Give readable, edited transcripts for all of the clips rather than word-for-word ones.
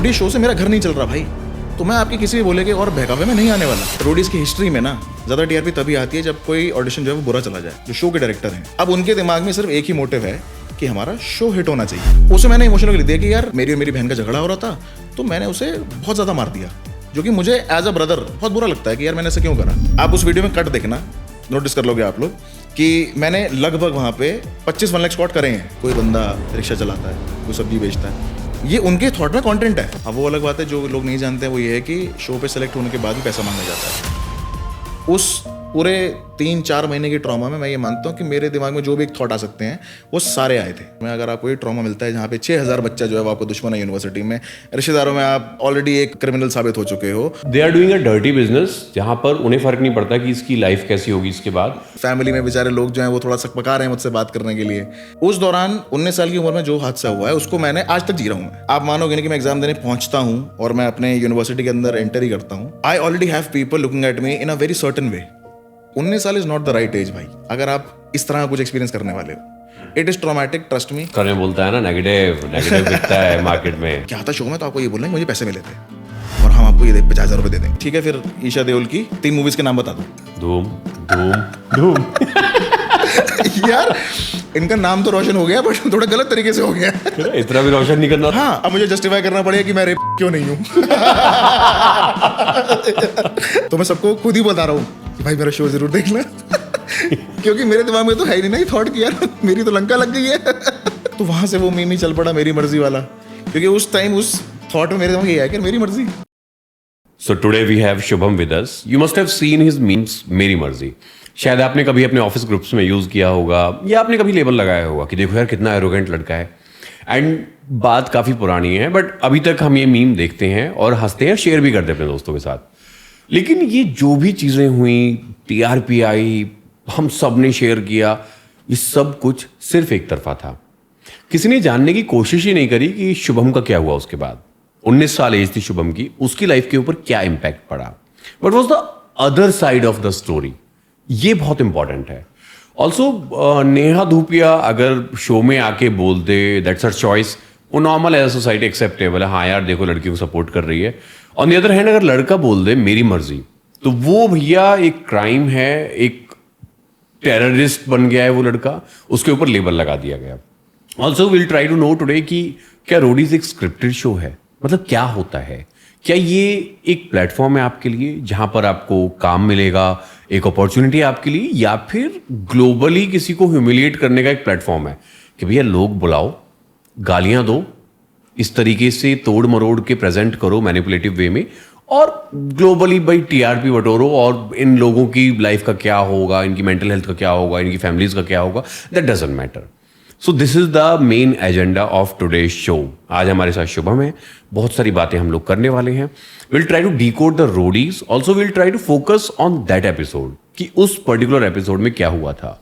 रोडी show से मेरा घर नहीं चल रहा भाई, तो मैं आपके किसी भी बोले के और बहकावे में नहीं आने वाला। रोडीज की हिस्ट्री में ना ज़्यादा टीआरपी तभी आती है जब कोई ऑडिशन जो है वो बुरा चला जाए। जो शो के डायरेक्टर हैं, अब उनके दिमाग में सिर्फ एक ही मोटिव है कि हमारा शो हिट होना चाहिए। उसे मैंने इमोशनली दिया कि यार मेरी और मेरी बहन का झगड़ा हो रहा था, तो मैंने उसे बहुत ज़्यादा मार दिया, जो कि मुझे एज अ ब्रदर बहुत बुरा लगता है कि यार मैंने ऐसा क्यों करा। आप उस वीडियो में कट देखना, नोटिस कर लोगे आप लोग कि मैंने लगभग वहाँ पे 25 1 लाख स्पॉट करे हैं। कोई बंदा रिक्शा चलाता है, कोई सब्जी बेचता है, ये उनके थॉट में कंटेंट है। अब वो अलग बात है, जो लोग नहीं जानते हैं वो ये है कि शो पे सेलेक्ट होने के बाद भी पैसा मांगा जाता है। उस पूरे 3-4 महीने की ट्रॉमा में मैं ये मानता हूँ कि मेरे दिमाग में जो भी एक थॉट आ सकते हैं वो सारे आए थे। मैं अगर आपको ये ट्रॉमा मिलता है जहाँ पे 6000 बच्चा जो है वो आपको दुश्मन है यूनिवर्सिटी में, रिश्तेदारों में आप ऑलरेडी एक क्रिमिनल साबित हो चुके हो, they are doing a dirty business जहाँ पर उन्हें फर्क नहीं पड़ता कि इसकी लाइफ कैसी होगी इसके बाद। फैमिली में बेचारे लोग जो हैं वो थोड़ा सकपका रहे हैं मुझसे बात करने के लिए। उस दौरान 19 साल की उम्र में जो हादसा हुआ है उसको मैंने आज तक जी रहा हूँ। आप मानोगे नहीं कि मैं एग्जाम देने पहुंचता हूँ और मैं अपने यूनिवर्सिटी के अंदर एंटर ही करता हूँ, I already have people looking at me in a very certain way. 19 साल is not the right age भाई, अगर आप इस तरह कुछ एक्सपीरियंस करने वाले हो। It is traumatic, trust me. करने बोलता है ना, नेगेटिव दिखता है मार्केट में। क्या था शो में तो आपको ये बोलना है मुझे पैसे मिले थे और हम आपको ये 50,000 रुपए दे देंगे, ठीक है। फिर ईशा देओल की 3 मूवीज के नाम बता दो। धूम धूम धूम। यार इनका नाम तो रोशन हो गया बट थोड़ा गलत तरीके से हो गया। इतना भी रोशन नहीं करना। हाँ, अब मुझे जस्टिफाई करना पड़ेगा कि मैं रेप क्यों नहीं हूँ। तो मैं सबको खुद ही बता रहा हूँ कि भाई मेरा शो जरूर देखना। क्योंकि मेरे दिमाग में तो है ही नहीं थॉट कि यार मेरी तो लंका लग गई है। तो वहां से वो मीम ही चल पड़ा, मेरी मर्जी वाला, क्योंकि उस टाइम उस थॉट में मेरे दिमाग में ये है कि मेरी मर्जी। So today we have Shubham with us. You must have seen his memes, मेरी मर्जी। शायद आपने कभी अपने ऑफिस ग्रुप्स में यूज किया होगा या आपने कभी लेबल लगाया होगा कि देखो यार कितना एरोगेंट लड़का है। एंड बात काफी पुरानी है बट अभी तक हम ये मीम देखते हैं और हंसते हैं, शेयर भी करते हैं अपने दोस्तों के साथ। लेकिन ये जो भी चीजें हुई, टीआरपी आई, हम सब ने शेयर किया, ये सब कुछ सिर्फ एक तरफा था। किसी ने जानने की कोशिश ही नहीं करी कि शुभम का क्या हुआ उसके बाद। 19 साल एज थी शुभम की, उसकी लाइफ के ऊपर क्या इंपैक्ट पड़ा, but was the other side of the story. ये बहुत इंपॉर्टेंट है। ऑल्सो नेहा धूपिया अगर शो में आके बोल दे, दैट्स हर चॉइस, वो normal as a society acceptable है। हाँ यार देखो लड़की को सपोर्ट कर रही है। ऑन द अदर हैंड अगर लड़का बोल दे मेरी मर्जी, तो वो भैया एक क्राइम है, एक टेररिस्ट बन गया है वो लड़का, उसके ऊपर लेबल लगा दिया गया। Also will try to know today कि क्या रोडीज एक स्क्रिप्टेड शो है, मतलब क्या होता है, क्या ये एक प्लेटफॉर्म है आपके लिए जहां पर आपको काम मिलेगा, एक अपॉर्चुनिटी है आपके लिए, या फिर ग्लोबली किसी को ह्यूमिलिएट करने का एक प्लेटफॉर्म है कि भैया लोग बुलाओ, गालियां दो, इस तरीके से तोड़ मरोड़ के प्रेजेंट करो मैनिपुलेटिव वे में, और ग्लोबली भाई टीआरपी बटोरो, और इन लोगों की लाइफ का क्या होगा, इनकी मेंटल हेल्थ का क्या होगा, इनकी फैमिलीज का क्या होगा, that doesn't matter. So this is the main agenda of today's show. आज हमारे साथ शुभम है, बहुत सारी बातें हम लोग करने वाले हैं। Will try to decode the Roadies, also will try to focus on that episode कि उस पर्टिकुलर एपिसोड में क्या हुआ था।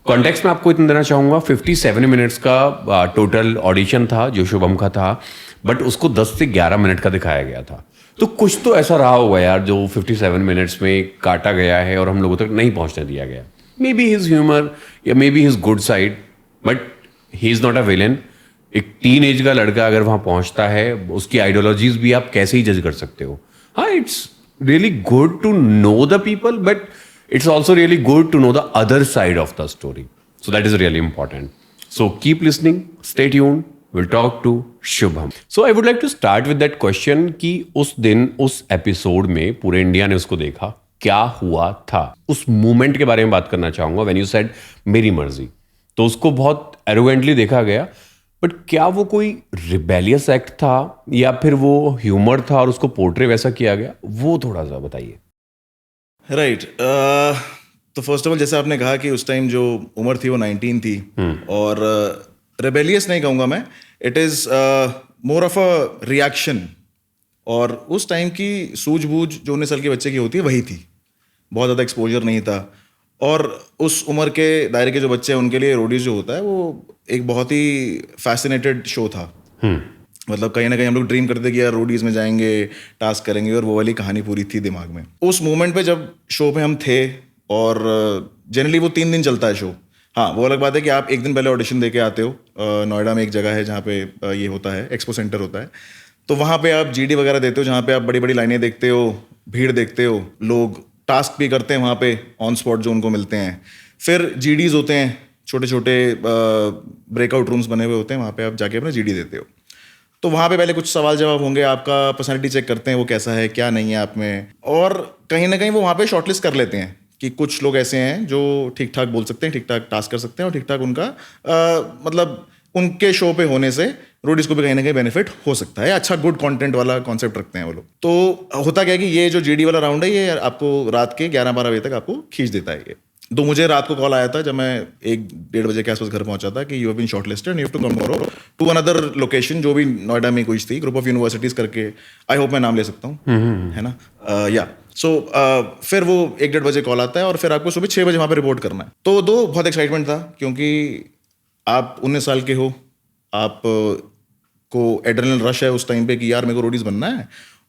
कॉन्टेक्स्ट में आपको इतना देना चाहूंगा, 57 मिनट्स का टोटल ऑडिशन था जो शुभम का था, बट उसको 10 से 11 मिनट का दिखाया गया था। तो कुछ तो ऐसा रहा होगा यार जो 57 मिनट्स में काटा गया है और हम लोगों तक नहीं पहुंचने दिया गया। मे बी हिज ह्यूमर या may be his good side, but he is not a villain. एक टीन एज का लड़का अगर वहां पहुंचता है, उसकी आइडियोलॉजीज भी आप कैसे ही जज कर सकते हो। हाँ, it's really good to know the people, but it's also really good to know the other side of the story. So that is really important. So keep listening, stay tuned. We'll talk to Shubham. So I would like to start with that question कि उस दिन उस episode में पूरे India ने उसको देखा, क्या हुआ था, उस मूवमेंट के बारे में बात करना चाहूंगा। When you said मेरी मर्जी, तो उसको बहुत एरोगेंटली देखा गया, बट क्या वो कोई रिबेलियस एक्ट था या फिर वो ह्यूमर था और उसको पोर्ट्रे वैसा किया गया, वो थोड़ा सा बताइए। राइट तो फर्स्ट ऑफ ऑल जैसे आपने कहा कि उस टाइम जो उम्र थी वो 19 थी, और रेबेलियस नहीं कहूँगा मैं, it is more of a reaction. और उस टाइम की सूझबूझ जो 19 साल के बच्चे की होती है वही थी, बहुत ज़्यादा एक्सपोजर नहीं था। और उस उम्र के दायरे के जो बच्चे हैं उनके लिए रोडीज जो होता है वो एक बहुत ही फैसिनेटेड शो था। मतलब कहीं ना कहीं हम लोग ड्रीम करते कि यार रोडीज में जाएंगे, टास्क करेंगे, और वो वाली कहानी पूरी थी दिमाग में। उस मोमेंट पे जब शो पे हम थे, और जनरली वो 3 दिन चलता है शो। हाँ, वो अलग बात है कि आप एक दिन पहले ऑडिशन दे के आते हो। नोएडा में एक जगह है जहाँ पे ये होता है, एक्सपो सेंटर होता है, तो वहाँ पे आप जीडी वगैरह देते हो, जहाँ पे आप बड़ी बड़ी लाइनें देखते हो, भीड़ देखते हो, लोग टास्क भी करते हैं वहाँ पे ऑन स्पॉट जो उनको मिलते हैं। फिर जीडीज होते हैं, छोटे छोटे ब्रेकआउट रूम्स बने हुए होते हैं, वहाँ पे आप जाके अपना जीडी देते हो। तो वहाँ पे पहले कुछ सवाल जवाब होंगे, आपका पर्सनैलिटी चेक करते हैं वो कैसा है, क्या नहीं है आप में, और कहीं ना कहीं वो वहाँ पे शॉर्टलिस्ट कर लेते हैं कि कुछ लोग ऐसे हैं जो ठीक ठाक बोल सकते हैं, ठीक ठाक टास्क कर सकते हैं, और ठीक ठाक उनका मतलब उनके शो पे होने से रोडीज को भी कहीं ना कहीं बेनिफिट हो सकता है। अच्छा गुड कंटेंट वाला कॉन्सेप्ट रखते हैं वो लोग। तो होता क्या है कि ये जो जीडी वाला राउंड है ये आपको रात के 11-12 बजे तक आपको खींच देता है ये। तो मुझे रात को कॉल आया था जब मैं 1-1:30 बजे के आसपास घर पहुंचा था कि you have been shortlisted, you have to come tomorrow to another location, जो भी नोएडा में कुछ थी, ग्रुप ऑफ यूनिवर्सिटीज करके, आई होप मैं नाम ले सकता हूँ, है ना, या सो फिर वो 1-1:30 बजे कॉल आता है और फिर आपको सुबह 6 बजे वहाँ पे रिपोर्ट करना है। तो बहुत एक्साइटमेंट था, क्योंकि आप 19 साल के हो, आप को एड्रेनल रश है उस टाइम पे कि यार मेरे को रोडीज बनना है,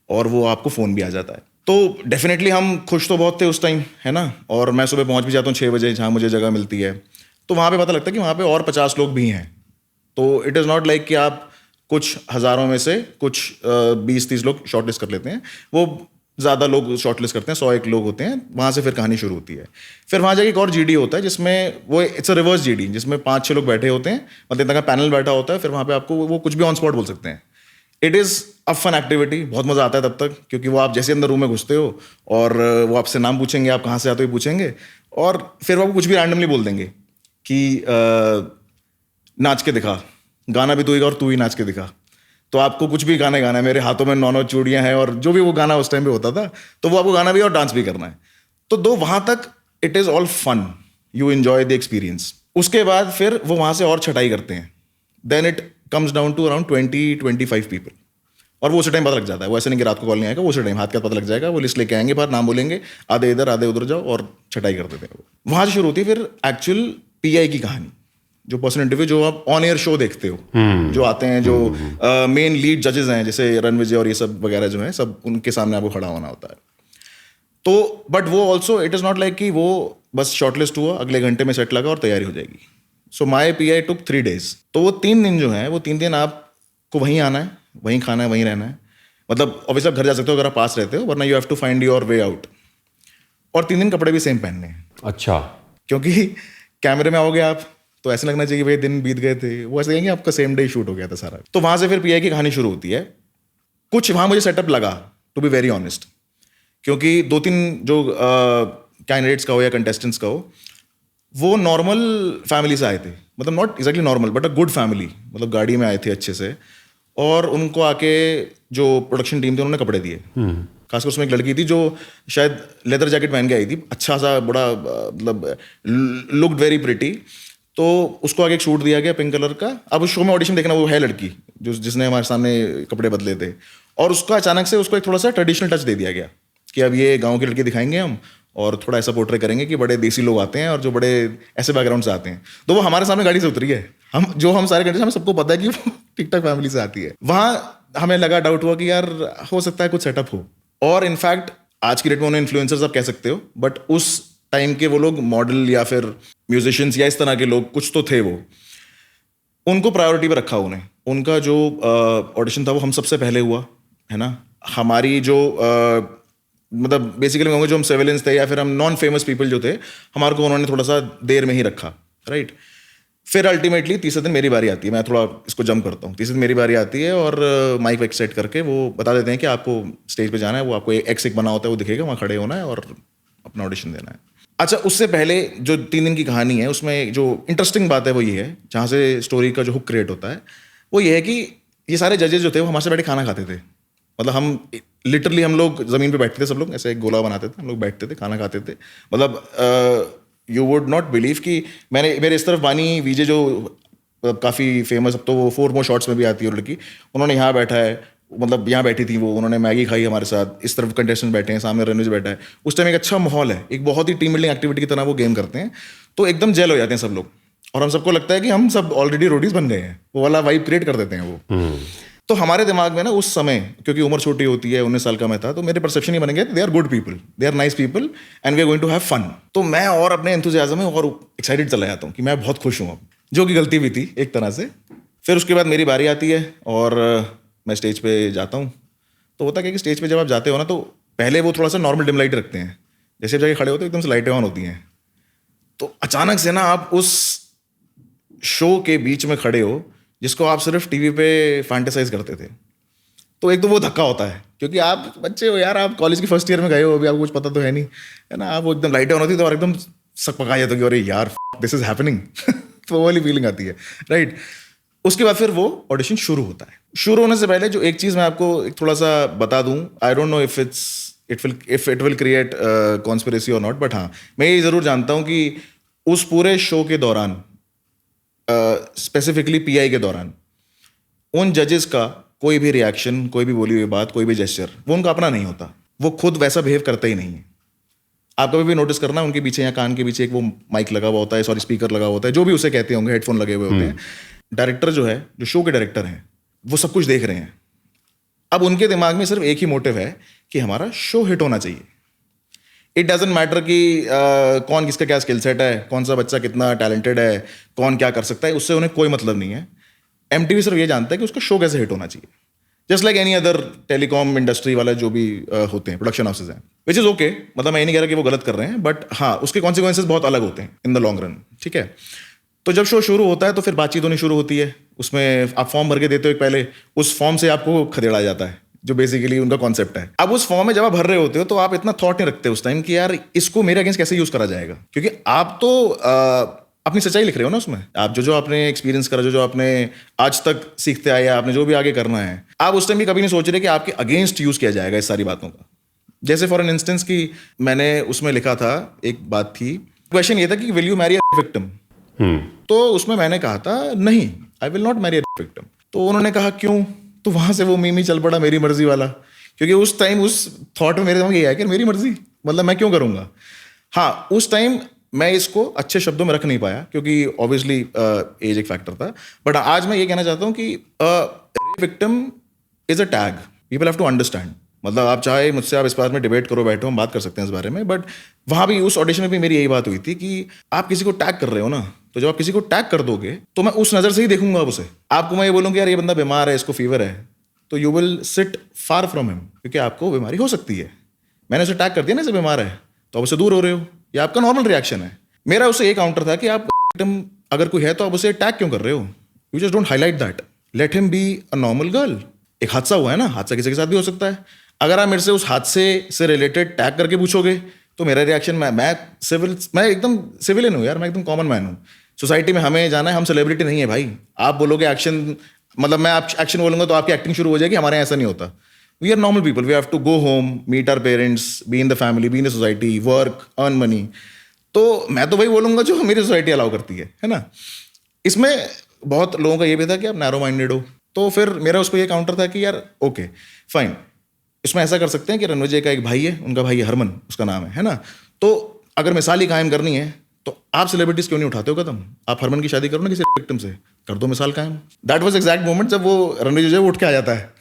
और वो आपको फ़ोन भी आ जाता है। तो डेफिनेटली हम खुश तो बहुत थे उस टाइम, है ना, और मैं सुबह पहुंच भी जाता हूँ 6 बजे जहाँ मुझे जगह मिलती है। तो वहाँ पे पता लगता है कि वहाँ पे और 50 लोग भी हैं। तो इट इज़ नॉट लाइक कि आप कुछ हज़ारों में से कुछ 20-30 लोग शॉर्टलिस्ट कर लेते हैं, वो ज़्यादा लोग शॉर्टलिस्ट करते हैं, 100-1 लोग होते हैं। वहाँ से फिर कहानी शुरू होती है। फिर वहाँ जाके एक और जीडी होता है जिसमें वो इट्स अ रिवर्स जीडी, जिसमें 5-6 लोग बैठे होते हैं, मतलब इतना का पैनल बैठा होता है। फिर वहाँ पे आपको वो कुछ भी ऑन स्पॉट बोल सकते हैं। It is a fun activity, बहुत मज़ा आता है तब तक, क्योंकि वो आप जैसे अंदर रूम में घुसते हो और वो आपसे नाम पूछेंगे, आप कहाँ से आते हो पूछेंगे, और फिर वो आपको कुछ भी रैंडमली बोल देंगे कि नाच के दिखा, गाना भी तू ही गा और तू ही नाच के दिखा। तो आपको कुछ भी गाना गाना है, मेरे हाथों में 9-9 चूड़ियाँ हैं, और जो भी वो गाना उस टाइम पे होता था, तो वो आपको गाना भी और डांस भी करना है। तो वहाँ तक it is all fun, you enjoy the experience. उसके बाद फिर वो वहाँ से और छटाई करते हैं, then it comes down to around 20-25 people, और वो उसी टाइम पता लग जाता है। वो ऐसे नहीं कि रात को कॉल नहीं आएगा, वो उसी टाइम हाथ का पता लग जाएगा, वो लिस्ट लेके आएंगे बाहर, नाम बोलेंगे, आधे इधर आधे उधर जाओ, और छटाई कर देते हैं वो। वहाँ से शुरू होती है फिर एक्चुअल पीआई की कहानी, जो पर्सनल इंटरव्यू जो आप ऑन एयर शो देखते हो, जो आते हैं, जो मेन लीड जजेस हैं, जैसे रणविजय और ये सब वगैरह जो है, सब उनके सामने आपको खड़ा होना होता है। तो बट वो also it is not like कि वो बस शॉर्टलिस्ट हुआ, अगले घंटे में सेट लगा और तैयारी हो जाएगी। सो माई पीआई टुक 3 days। तो वो 3 दिन जो है, वो 3 दिन आपको वहीं आना है, वहीं खाना है, वहीं रहना है। मतलब ऑब्वियसली आप घर जा सकते हो अगर आप पास रहते हो, वरना you have to find your way out. और 3 दिन कपड़े भी सेम पहनने हैं। अच्छा। क्योंकि कैमरे में आओगे आप तो ऐसे लगना चाहिए भाई दिन बीत गए थे, वो ऐसे कहेंगे आपका सेम डे शूट हो गया था सारा। तो वहाँ से फिर पीआई की कहानी शुरू होती है। कुछ वहाँ मुझे सेटअप लगा, टू बी वेरी ऑनेस्ट, क्योंकि 2-3 जो कैंडिडेट्स का हो या कंटेस्टेंट्स का हो, वो नॉर्मल फैमिली से आए थे, मतलब not exactly normal but a good family, मतलब गाड़ी में आए थे अच्छे से, और उनको आके जो प्रोडक्शन टीम थी उन्होंने कपड़े दिए। खासकर उसमें एक लड़की थी जो शायद लेदर जैकेट पहन के आई थी, अच्छा सा बड़ा, मतलब लुक्ड वेरी प्रिटी। तो उसको आगे एक शूट दिया गया पिंक कलर का। अब उस शो में ऑडिशन देखना, वो है लड़की जिसने हमारे सामने कपड़े बदले थे, और उसका अचानक से उसको एक थोड़ा सा ट्रेडिशनल टच दे दिया गया कि अब ये गाँव की लड़की दिखाएंगे हम, और थोड़ा ऐसा पोर्ट्रे करेंगे कि बड़े देसी लोग आते हैं और जो बड़े ऐसे बैकग्राउंड से आते हैं। तो वो हमारे सामने गाड़ी से उतरी है, हम सारे कंटेस्टेंट, हमें सबको पता है कि वो ठीक ठाक फैमिली से आती है। वहाँ हमें लगा, डाउट हुआ कि यार हो सकता है कुछ सेटअप हो। और इनफैक्ट आज की डेट में उन्हें इन्फ्लुएंसर्स आप कह सकते हो, बट उस टाइम के वो लोग मॉडल या फिर म्यूजिशियंस या इस तरह के लोग कुछ तो थे, वो उनको प्रायोरिटी पर रखा उन्हें। उनका जो ऑडिशन था वो हम सबसे पहले हुआ, है ना। हमारी जो मतलब बेसिकली कहूँगा जो हम सिविलियंस थे या फिर हम नॉन फेमस पीपल जो थे, हमारे को उन्होंने थोड़ा सा देर में ही रखा, राइट। फिर अल्टीमेटली तीसरे दिन मेरी बारी आती है, मैं थोड़ा इसको जंप करता हूँ। तीसरे दिन मेरी बारी आती है और माइक वाइक सेट करके वो बता देते हैं कि आपको स्टेज पे जाना है, वो आपको एक बना होता है, वो दिखेगा, वहाँ खड़े होना है और अपना ऑडिशन देना है। अच्छा, उससे पहले जो 3 दिन की कहानी है उसमें जो इंटरेस्टिंग बात है वो ये है, जहाँ से स्टोरी का जो हुक क्रिएट होता है वो ये है कि ये सारे जजेस जो थे वो हमारे से बैठे खाना खाते थे। मतलब हम लिटरली हम लोग ज़मीन पे बैठते थे, सब लोग ऐसे एक गोला बनाते थे, हम लोग बैठते थे, खाना खाते थे। मतलब यू वुड नॉट बिलीव कि मेरे इस तरफ बानी वीजे जो काफ़ी फेमस, अब तो वो 4 more शॉट्स में भी आती है लड़की, उन्होंने यहाँ बैठा है, मतलब यहाँ बैठी थी वो, उन्होंने मैगी खाई हमारे साथ। इस तरफ कंटेस्टेंट बैठे हैं, सामने रणवीर बैठा है। उस टाइम एक अच्छा माहौल है, एक बहुत ही टीम बिल्डिंग एक्टिविटी की तरह वो गेम करते हैं, तो एकदम जेल हो जाते हैं सब लोग, और हम सबको लगता है कि हम सब ऑलरेडी रोडीज बन गए हैं, वो वाला वाइब क्रिएट कर देते हैं वो। तो हमारे दिमाग में ना उस समय, क्योंकि उम्र छोटी होती है, 19 साल का मैं था, तो मेरे परसेप्शन ही बन गया, they are good people, they are nice people and we are going to have fun. तो मैं और अपने एंथुसियाज्म में और एक्साइटेड चला जाता हूँ कि मैं बहुत खुश हूँ अब, जो कि गलती भी थी एक तरह से। फिर उसके बाद मेरी बारी आती है और मैं स्टेज पे जाता हूँ तो होता क्या कि स्टेज पे जब आप जाते हो ना तो पहले वो थोड़ा सा नॉर्मल डिम लाइट रखते हैं, जैसे आप जाके खड़े होते हो एकदम से लाइटें ऑन होती हैं, तो अचानक से ना आप उस शो के बीच में खड़े हो जिसको आप सिर्फ टीवी पे फैंटेसाइज करते थे। तो एक तो वो धक्का होता है क्योंकि आप बच्चे हो यार, आप कॉलेज की फर्स्ट ईयर में गए हो, अभी आपको कुछ पता तो है नहीं, है ना। आप वो एकदम लाइटें ऑन होती तो और एकदम सक पका जाते हो कि अरे यार दिस इज हैपनिंग तो वो वाली फीलिंग आती है, राइट। उसके बाद फिर वो ऑडिशन शुरू होता है। शुरू होने से पहले जो एक चीज़ मैं आपको एक थोड़ा सा बता दूं, आई don't know if it will create conspiracy और नॉट, बट हाँ मैं ये ज़रूर जानता हूँ कि उस पूरे शो के दौरान, स्पेसिफिकली पीआई के दौरान, उन जजेस का कोई भी रिएक्शन, कोई भी बोली हुई बात, कोई भी जेस्चर, वो उनका अपना नहीं होता। वो खुद वैसा बिहेव करते ही नहीं है। आप कभी भी नोटिस करना, उनके पीछे या कान के पीछे एक वो माइक लगा हुआ होता है, सॉरी स्पीकर लगा हुआ होता है, जो भी उसे कहते होंगे, हेडफोन लगे हुए होते हैं। डायरेक्टर जो है, जो शो के डायरेक्टर हैं, वो सब कुछ देख रहे हैं। अब उनके दिमाग में सिर्फ एक ही मोटिव है कि हमारा शो हिट होना चाहिए। इट डजेंट मैटर कि कौन किसका क्या स्किल सेट है, कौन सा बच्चा कितना टैलेंटेड है, कौन क्या कर सकता है, उससे उन्हें कोई मतलब नहीं है। एमटीवी सिर्फ ये जानता है कि उसका शो कैसे हिट होना चाहिए। Just like any other telecom industry वाला जो भी होते हैं, प्रोडक्शन हाउसेज हैं, विच इज़ ओके, मतलब मैं ये नहीं कह रहा कि वो गलत कर रहे हैं, बट हाँ उसके कॉन्सिक्वेंसेज बहुत अलग होते हैं इन द लॉन्ग रन, ठीक है। तो जब शो शुरू होता है तो फिर बातचीत होनी शुरू होती है। उसमें आप फॉर्म भर के देते हो एक पहले, उस फॉर्म से आपको खदेड़ा जाता है, जो बेसिकली उनका कॉन्सेप्ट है। अब उस फॉर्म में जब आप भर रहे होते हो तो आप इतना थॉट नहीं रखते उस टाइम कि यार इसको मेरे अगेंस्ट कैसे यूज करा जाएगा, क्योंकि आप तो अपनी सच्चाई लिख रहे हो ना उसमें। आप जो आपने एक्सपीरियंस करा, जो आपने आज तक सीखते आए, आपने जो भी आगे करना है, आप उस टाइम भी कभी नहीं सोच रहे कि आपके अगेंस्ट यूज किया जाएगा इस सारी बातों का। जैसे फॉर एन इंस्टेंस की मैंने उसमें लिखा था, एक बात थी, क्वेश्चन ये था कि will you marry a victim. तो उसमें मैंने कहा था नहीं, I will not marry a victim. तो उन्होंने कहा क्यों? तो वहां से वो मीम ही चल पड़ा, मेरी मर्जी वाला, क्योंकि उस टाइम उस थॉट में मेरे दिमाग में ये आया कि मेरी मर्जी, मतलब मैं क्यों करूंगा। हाँ उस टाइम मैं इसको अच्छे शब्दों में रख नहीं पाया क्योंकि ऑब्वियसली एज एक फैक्टर था, बट आज मैं ये कहना चाहता हूँ कि victim is a tag, people have to understand. मतलब आप चाहे मुझसे आप इस बात में डिबेट करो, बैठो, हम बात कर सकते हैं इस बारे में, बट वहाँ भी उस ऑडिशन में भी मेरी यही बात हुई थी कि आप किसी को टैग कर रहे हो ना, तो जब आप किसी को टैग कर दोगे तो मैं उस नज़र से ही देखूंगा उसे। आपको मैं ये बोलूँगा यार ये बंदा बीमार है, इसको फीवर है, तो you will sit far from him, क्योंकि आपको बीमारी हो सकती है। मैंने उसे टैग कर दिया ना, इसे बीमार है, तो आप उससे दूर हो रहे हो, ये आपका नॉर्मल रिएक्शन है। मेरा उससे ये काउंटर था कि आप अगर कोई है तो आप उसे टैग क्यों कर रहे हो, you just don't highlight that, let him be a normal girl. एक हादसा हुआ है ना, हादसा किसी के साथ भी हो सकता है। अगर आप मेरे से उस हादसे से रिलेटेड टैग करके पूछोगे तो मेरा रिएक्शन, मैं एकदम सिविलियन हूँ यार, मैं एकदम कॉमन मैन हूँ। सोसाइटी में हमें जाना है, हम सेलिब्रिटी नहीं है भाई। आप बोलोगे एक्शन, मतलब मैं एक्शन बोलूंगा तो आपकी एक्टिंग शुरू हो जाएगी, हमारे यहाँ ऐसा नहीं होता। We are normal people, we have to go home, meet our parents, be in the family, be in the society, work, earn money. तो मैं तो वही बोलूंगा जो मेरी सोसाइटी अलाउ करती है ना। इसमें बहुत लोगों का ये भी था कि आप नैरो माइंडेड हो, तो फिर मेरा उस पर यह काउंटर था कि यार ओके फाइन, इसमें ऐसा कर सकते हैं कि रणविजय का एक भाई है, उनका भाई है हरमन, उसका नाम है ना। तो अगर मिसाल ही कायम करनी है तो आप सेलिब्रिटीज क्यों नहीं उठाते हो कदम? आप हरमन की शादी करो ना किसी विक्टिम से, कर दो मिसाल कायम। दैट वाज एग्जैक्ट मोमेंट जब वो रणविजय उठ के आ जाता है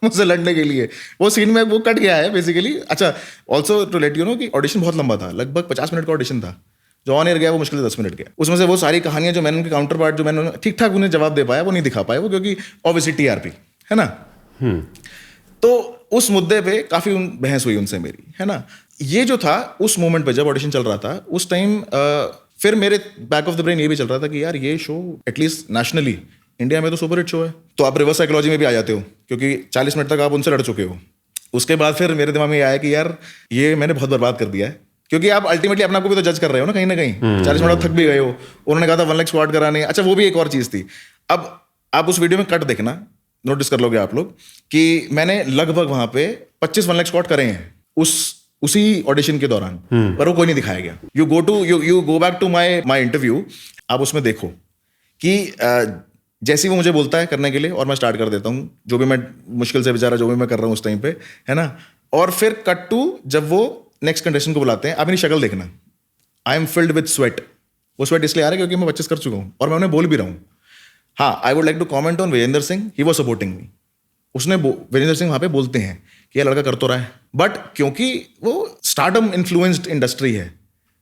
मुझसे लड़ने के लिए। वो सीन में वो कट गया है बेसिकली। अच्छा, also to let you know कि ऑडिशन बहुत लंबा था, लगभग 50 मिनट का ऑडिशन था। जो ऑन एयर गया वो मुश्किल से 10 मिनट गया। उसमें से वो सारी कहानियां जो मैंने उनके काउंटर पार्ट, जो मैंने ठीक ठाक उन्हें जवाब दे पाया, वो नहीं दिखा पाया वो, क्योंकि ऑब्वियसली टीआरपी है ना। तो उस मुद्दे पे काफी बहस हुई उनसे मेरी, है ना। ये जो था उस मोमेंट पे जब ऑडिशन चल रहा था उस टाइम, फिर मेरे बैक ऑफ द ब्रेन ये भी चल रहा था कि यार ये शो एटलीस्ट नेशनली इंडिया में तो सुपर हिट शो है, तो आप रिवर्स साइकोलॉजी में भी आ जाते हो क्योंकि 40 मिनट तक आप उनसे लड़ चुके हो। उसके बाद फिर मेरे दिमाग में आया कि यार ये मैंने बहुत बर्बाद कर दिया है, क्योंकि आप अल्टीमेटली अपने को भी तो जज कर रहे हो ना कहीं 40 मिनट थक भी गए हो। उन्होंने कहा था 1 लाख स्क्वाड कराने। अच्छा, वो भी एक और चीज़ थी। अब आप उस वीडियो में कट देखना, नोटिस कर लोगे आप लोग कि मैंने लगभग वहां पे 25 1 लाख स्क्वाड करे हैं उसी ऑडिशन के दौरान, पर वो कोई नहीं दिखाया गया। You go back to my interview, आप उसमें देखो कि जैसे ही वो मुझे बोलता है करने के लिए और मैं स्टार्ट कर देता हूँ जो भी मैं मुश्किल से बेचारा जो भी मैं कर रहा हूँ उस टाइम पे, है ना। और फिर कट टू जब वो नेक्स्ट कंटेस्टेंट को बुलाते हैं, आप मेरी शक्ल देखना, I am filled with sweat. वो स्वेट इसलिए आ रहा है क्योंकि मैं 25 कर चुका हूँ और मैं उन्हें बोल भी रहा हूँ। हाँ, I would like to comment on Vijender Singh, he was supporting me. उसने विजेंद्र सिंह वहाँ पे बोलते हैं कि ये लड़का कर तो रहा है, बट क्योंकि वो स्टार्डम इन्फ्लुएंस्ड इंडस्ट्री है,